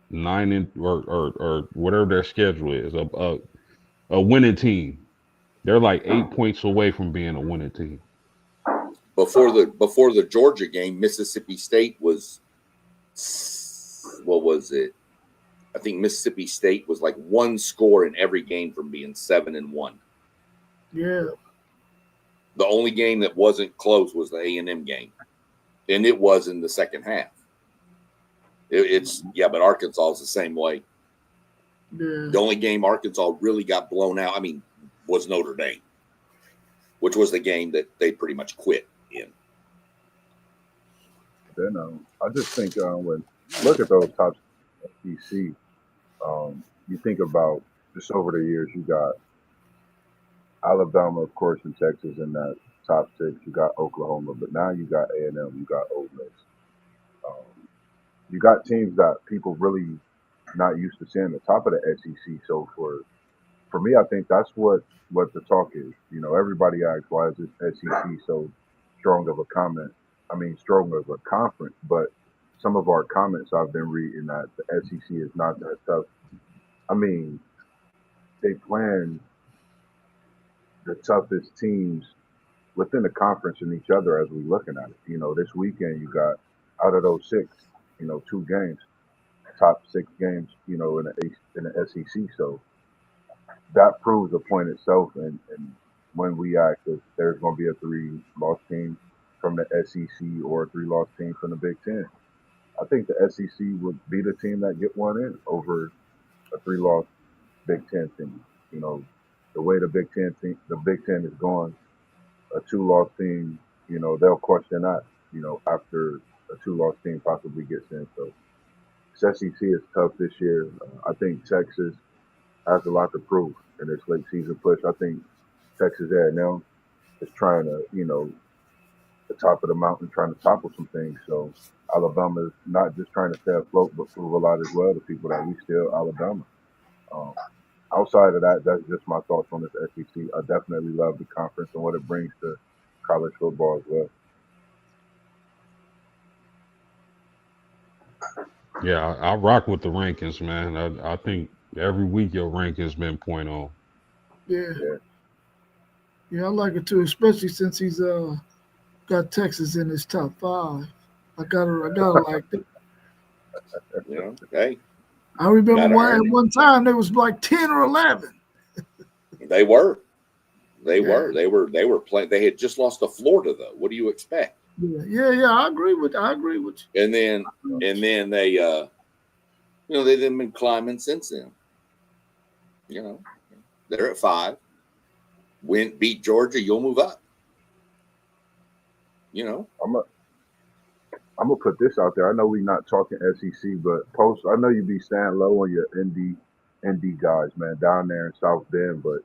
9 or whatever their schedule is, a winning team. They're like 8 points away from being a winning team. Before the Georgia game, Mississippi State was, what was it? I think Mississippi State was like 1 score in every game from being 7-1. Yeah. The only game that wasn't close was the A&M game, and it was in the second half. But Arkansas is the same way. Yeah. The only game Arkansas really got blown out, was Notre Dame, which was the game that they pretty much quit in. Then I just think when you look at those top SEC, you think about just over the years, you got Alabama, of course, and Texas in that top 6. You got Oklahoma, but now you got A&M, you got Ole Miss. You got teams that people really not used to seeing the top of the SEC. So for me, I think that's what the talk is. You know, everybody asks why is this SEC so strong of a comment? I mean, strong of a conference, but some of our comments I've been reading that the SEC is not that tough. I mean, they playing the toughest teams within the conference and each other as we looking at it. You know, this weekend you got out of those 6, you know, 2 games, top 6 games, you know, in the SEC. So that proves the point itself. And when we ask if there's going to be a 3-loss team from the SEC or a 3-loss team from the Big Ten, I think the SEC would be the team that get one in over a 3-loss Big Ten team. You know, the way the Big Ten is going, a 2-loss team, you know, they'll question that, you know, after a 2-loss team possibly gets in. So SEC is tough this year. I think Texas has a lot to prove in this late season push. I think Texas A&M is trying to, you know, the top of the mountain, trying to topple some things. So Alabama is not just trying to stay afloat, but prove a lot as well to people that we still Alabama. Outside of that, that's just my thoughts on this SEC. I definitely love the conference and what it brings to college football as well. Yeah, I rock with the rankings, man. I think every week your rankings been point on. Yeah. Yeah. Yeah, I like it too, especially since he's got Texas in his top 5. I gotta like that. You know, hey, I remember gotta at earn it. one time there was like 10 or 11. They were. They Yeah. were. They were playing. They had just lost to Florida, though. What do you expect? Yeah. I agree with you. And then they, you know, they've been climbing since then. You know, they're at 5. Beat Georgia, you'll move up. You know, I'm gonna put this out there. I know we're not talking SEC, but Post, I know you be staying low on your ND guys, man, down there in South Bend, but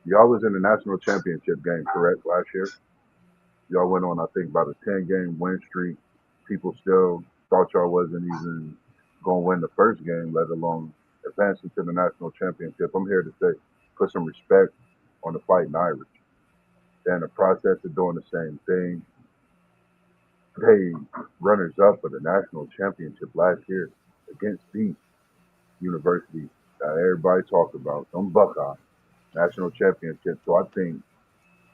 y'all was in the national championship game, correct, last year? Y'all went on, I think, about a 10-game win streak. People still thought y'all wasn't even gonna win the first game, let alone advancing to the national championship. I'm here to say, put some respect on the Fighting Irish. They're in the process of doing the same thing. They runners up for the national championship last year against the university that everybody talked about, some Buckeye national championship. So I think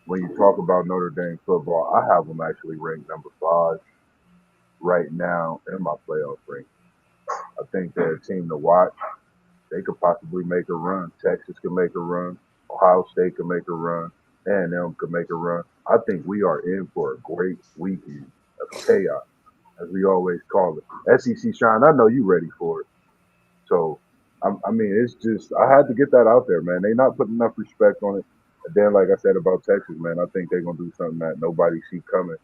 when you talk about Notre Dame football, I have them actually ranked number 5 right now in my playoff rank. I think they're a team to watch. They could possibly make a run. Texas could make a run. Ohio State could make a run. A&M could make a run. I think we are in for a great weekend of chaos, as we always call it. SEC Shine, I know you ready for it. So, I mean, it's just, I had to get that out there, man. They not putting enough respect on it. And then, like I said about Texas, man, I think they're going to do something that nobody see coming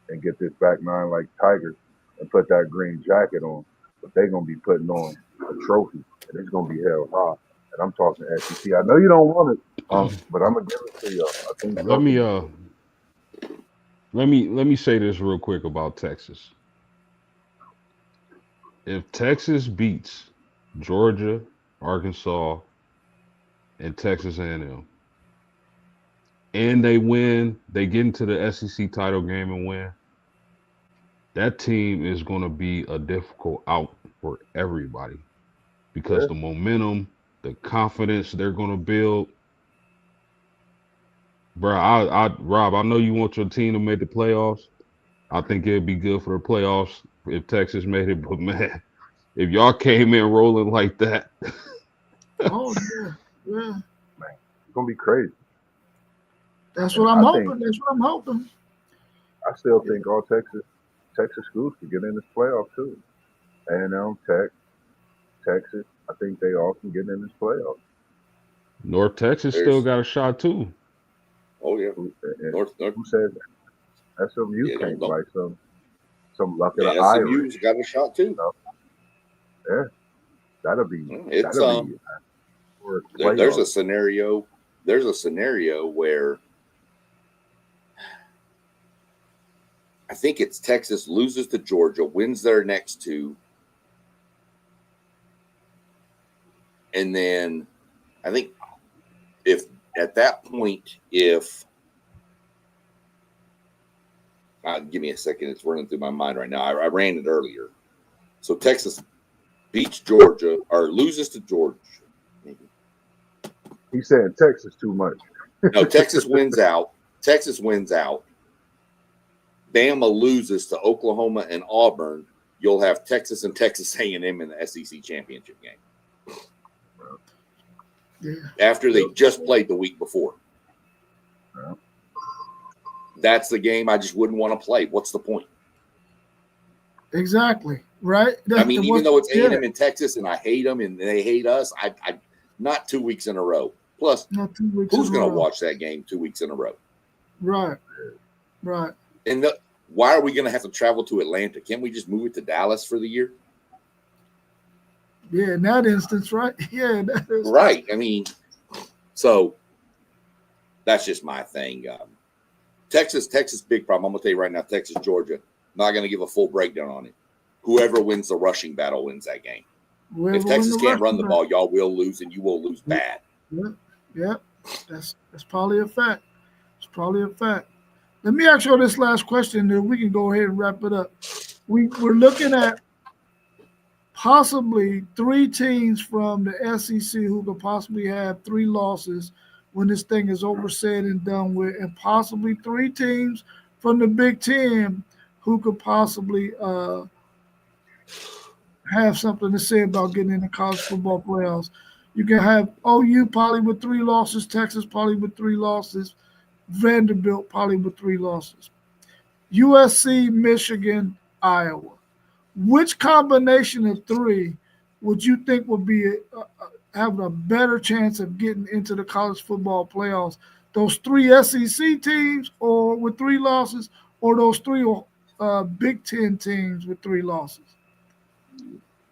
and get this back 9 like Tiger and put that green jacket on. But they're going to be putting on a trophy, and it's going to be held high. And I'm talking SEC. I know you don't want it, but I'm going to give it to y'all. I think Let me say this real quick about Texas. If Texas beats Georgia, Arkansas, and Texas A&M, and they win, they get into the SEC title game and win, that team is going to be a difficult out for everybody because the momentum, the confidence they're going to build. Bro, Rob, I know you want your team to make the playoffs. I think it'd be good for the playoffs if Texas made it, but man, if y'all came in rolling like that, Oh yeah. it's going to be crazy. That's what I'm hoping. I still think all Texas schools could get in this playoff too. A&M, Texas. I think they all can get in this playoff. North Texas still got a shot too. Oh yeah. North. Who says that? SMU can't play some luck of the Irish. SMU's got a shot too. Yeah, that'll be. There's a scenario. There's a scenario where I think it's Texas loses to Georgia, wins their next two, and then I think if at that point, if give me a second, it's running through my mind right now. I ran it earlier. So Texas beats Georgia or loses to Georgia. Maybe. He's saying Texas too much. No, Texas wins out. Texas wins out. Bama loses to Oklahoma and Auburn. You'll have Texas and Texas A&M in the SEC championship game. Yeah. After they just played the week before. Yeah. That's the game I just wouldn't want to play. What's the point? Exactly. Right. I mean, even though it's yeah. A&M in Texas and I hate them and they hate us, I not 2 weeks in a row. Plus, Not 2 weeks who's in a going to row. watch that game 2 weeks in a row? Right. Right. And why are we going to have to travel to Atlanta? Can't we just move it to Dallas for the year? Yeah. In that instance, right. Yeah. That is, Right. I mean, so that's just my thing. Texas, big problem. I'm going to tell you right now, Texas, Georgia, not going to give a full breakdown on it. Whoever wins the rushing battle wins that game. whoever If won Texas the can't run rushing the battle. ball, y'all will lose, and you will lose bad. Yeah. That's probably a fact. It's probably a fact. Let me ask you this last question, then we can go ahead and wrap it up. We're looking at possibly 3 teams from the SEC who could possibly have 3 losses when this thing is over, said and done with, and possibly 3 teams from the Big Ten who could possibly have something to say about getting in the college football playoffs. You can have OU probably with 3 losses, Texas probably with 3 losses, Vanderbilt probably with 3 losses, USC, Michigan, Iowa. Which combination of 3 would you think would be having a better chance of getting into the college football playoffs? Those 3 SEC teams, or with 3 losses, or those 3 Big Ten teams with 3 losses?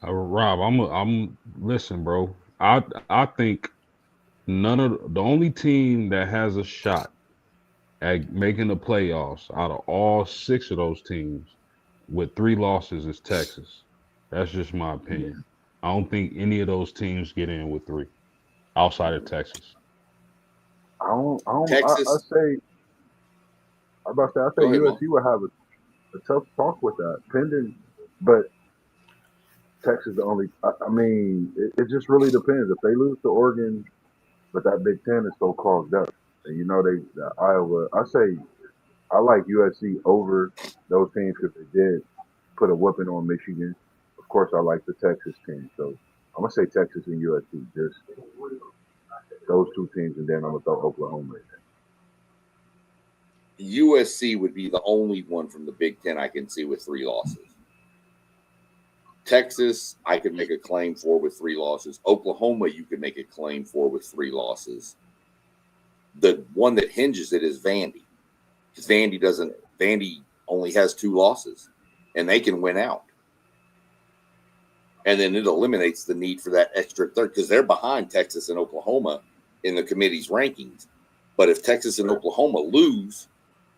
Rob, I'm listen, bro. I think the only team that has a shot at making the playoffs out of all 6 of those teams with 3 losses is Texas. That's just my opinion. I don't think any of those teams get in with 3 outside of Texas. I Texas. say Go ahead, USC would have a tough talk with that, pending, but Texas the only. I mean, it just really depends. If they lose to Oregon, but that Big Ten is so clogged up, and the Iowa. I like USC over those teams because they did put a whooping on Michigan. Of course, I like the Texas team, so I'm gonna say Texas and USC, just those 2 teams, and then I'm gonna throw Oklahoma in there. USC would be the only one from the Big Ten I can see with 3 losses. Texas, I could make a claim for with 3 losses. Oklahoma, you could make a claim for with 3 losses. The one that hinges it is Vandy, because Vandy only has 2 losses, and they can win out. And then it eliminates the need for that extra third, because they're behind Texas and Oklahoma in the committee's rankings. But if Texas and Oklahoma lose,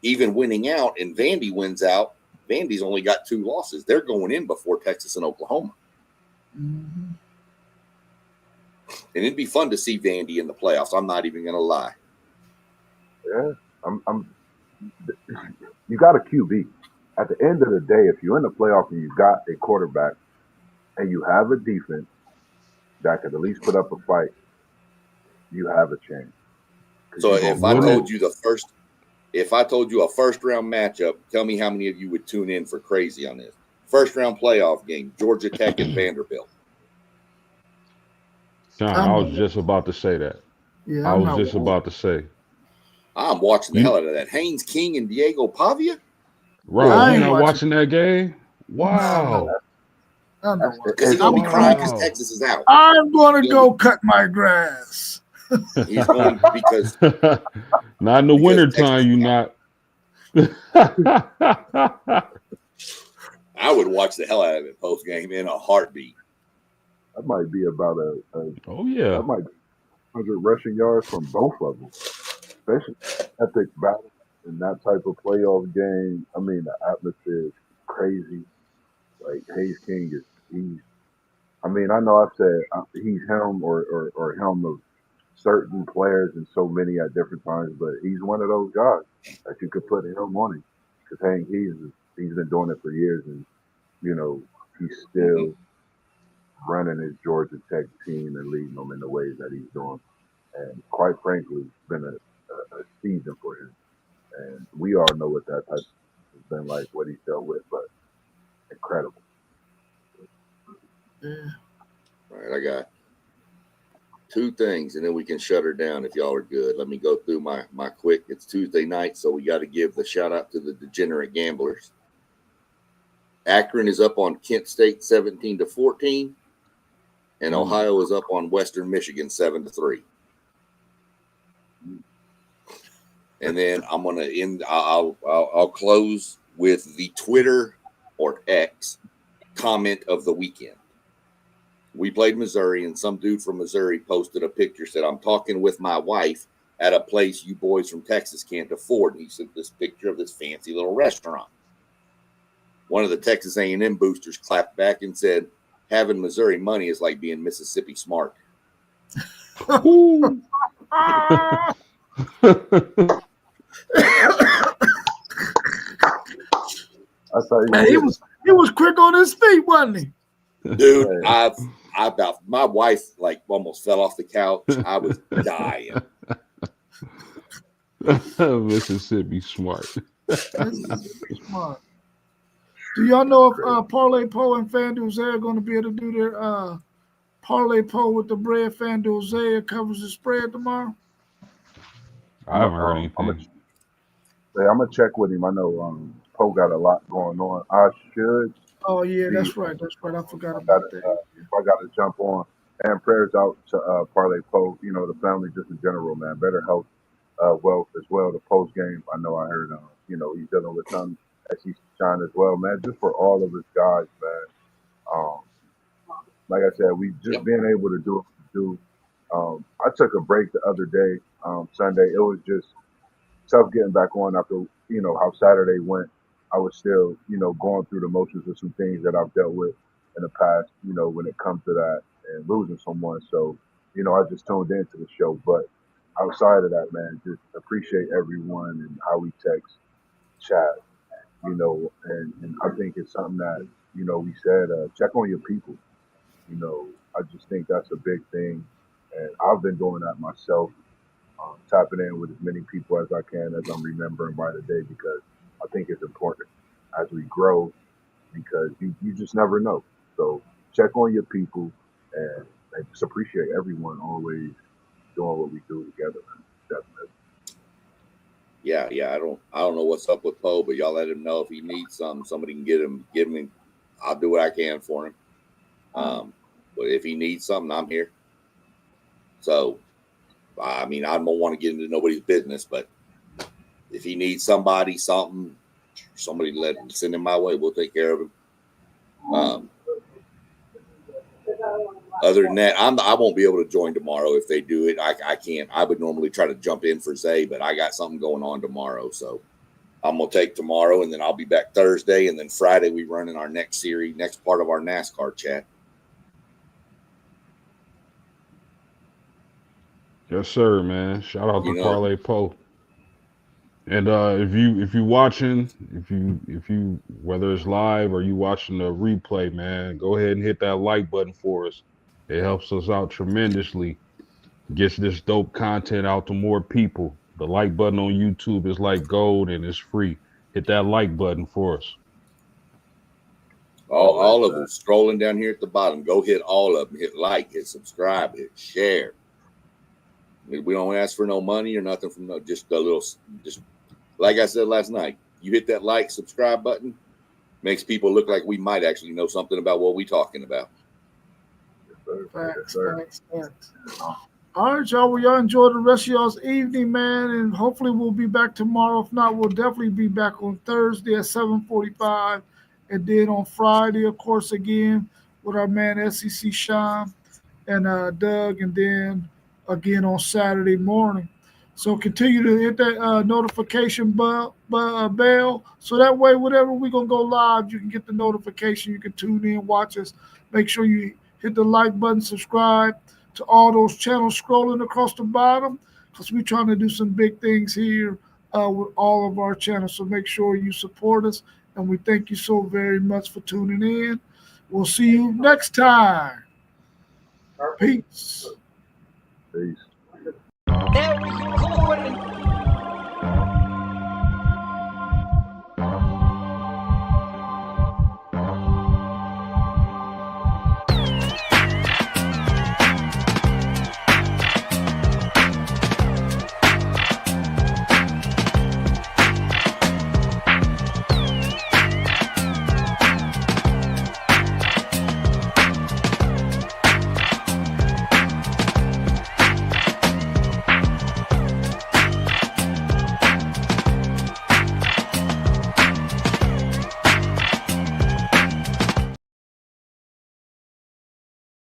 even winning out, and Vandy wins out, Vandy's only got 2 losses. They're going in before Texas and Oklahoma. Mm-hmm. And it'd be fun to see Vandy in the playoffs. I'm not even going to lie. Yeah, you got a QB. At the end of the day, if you're in the playoff and you got a quarterback and you have a defense that could at least put up a fight, you have a chance. So if I told you a first round matchup, tell me how many of you would tune in for crazy on this. First round playoff game, Georgia Tech and Vanderbilt. John, I was just about to say that. Yeah, I was just about to say. I'm watching the hell out of that. Haynes King and Diego Pavia? Rob, you're not watching that game? Wow. Because he's going to be crying because Texas is out. I'm going to go cut my grass. He's going because not in the wintertime, you not. I would watch the hell out of it post game in a heartbeat. That might be about oh yeah. That might be 100 rushing yards from both of them, especially epic battle. in that type of playoff game, I mean, the atmosphere is crazy. Like Hayes King is he's. I mean, I know I said he's him or him of certain players and so many at different times, but he's one of those guys that you could put him on him because Hank he's been doing it for years, and you know he's Mhm. still running his Georgia Tech team and leading them in the ways that he's doing. And quite frankly, it's been a season for him. And we all know what that type has been like, what he's dealt with, but incredible. Yeah. All right, I got 2 things, and then we can shut her down if y'all are good. Let me go through my quick. It's Tuesday night, so we got to give the shout out to the degenerate gamblers. Akron is up on Kent State 17-14, and Ohio is up on Western Michigan 7-3. And then I'm gonna end. I'll close with the Twitter or X comment of the weekend. We played Missouri, and some dude from Missouri posted a picture, said, "I'm talking with my wife at a place you boys from Texas can't afford." And he sent this picture of this fancy little restaurant. One of the Texas A&M boosters clapped back and said, "Having Missouri money is like being Mississippi smart." Ooh. That's how you Man, get he it. was quick on his feet, wasn't he? Dude, Hey, I about my wife like almost fell off the couch. I was dying. Mississippi smart. Mississippi smart. Do y'all know if Parlay Poe and FanDuel are going to be able to do their Parlay Poe with the bread? FanDuel Zaire covers the spread tomorrow. I haven't heard anything. I'm gonna check with him. I know Poe got a lot going on. I should Oh yeah, be. that's right. That's right. I forgot I got about that. I got to jump on. And prayers out to Parlay Poe. You know the family just in general, man. Better health, wealth as well. The post game. I know I heard. You know he's dealing with some SEC shine as well, man. Just for all of his guys, man. Um, like I said, we just Yep. being able to do what we do. I took a break the other day, Sunday. It was just tough getting back on after how Saturday went. I was still going through the motions of some things that I've dealt with in the past. When it comes to that and losing someone. So I just tuned into the show. But outside of that, man, just appreciate everyone and how we text, chat. And I think it's something that we said check on your people. I just think that's a big thing, and I've been doing that myself, tapping in with as many people as I can as I'm remembering by the day because I think it's important as we grow because you just never know. So check on your people and just appreciate everyone always doing what we do together. Definitely. Yeah. I don't know what's up with Poe, but y'all let him know if he needs somebody can give him. I'll do what I can for him. But if he needs something, I'm here. So, I mean, I don't want to get into nobody's business, but if he needs somebody, something, somebody send him my way. We'll take care of him. Other than that, I won't be able to join tomorrow if they do it. I can't. I would normally try to jump in for Zay, but I got something going on tomorrow, so I'm gonna take tomorrow, and then I'll be back Thursday, and then Friday we run in our next series, next part of our NASCAR chat. Yes, sir, man. Shout out You to know, Parlay Poe. And if you watching, if you whether it's live or you watching the replay, man, go ahead and hit that like button for us. It helps us out tremendously. Gets this dope content out to more people. The like button on YouTube is like gold and it's free. Hit that like button for us. all of them scrolling down here at the bottom. Go hit all of them. Hit like, hit subscribe, hit share. We don't ask for no money or nothing from just a little. Just like I said last night, you hit that like, subscribe button, makes people look like we might actually know something about what we're talking about. Facts. All right, y'all. Well, y'all enjoy the rest of y'all's evening, man, and hopefully we'll be back tomorrow. If not, we'll definitely be back on Thursday at 7:45, and then on Friday, of course, again with our man SEC Sean and Doug, and then again on Saturday morning. So continue to hit that notification bell. So that way, whenever we're going to go live, you can get the notification. You can tune in, watch us. Make sure you hit the like button, subscribe to all those channels scrolling across the bottom, because we're trying to do some big things here with all of our channels. So make sure you support us. And we thank you so very much for tuning in. We'll see you next time. Peace. Peace. There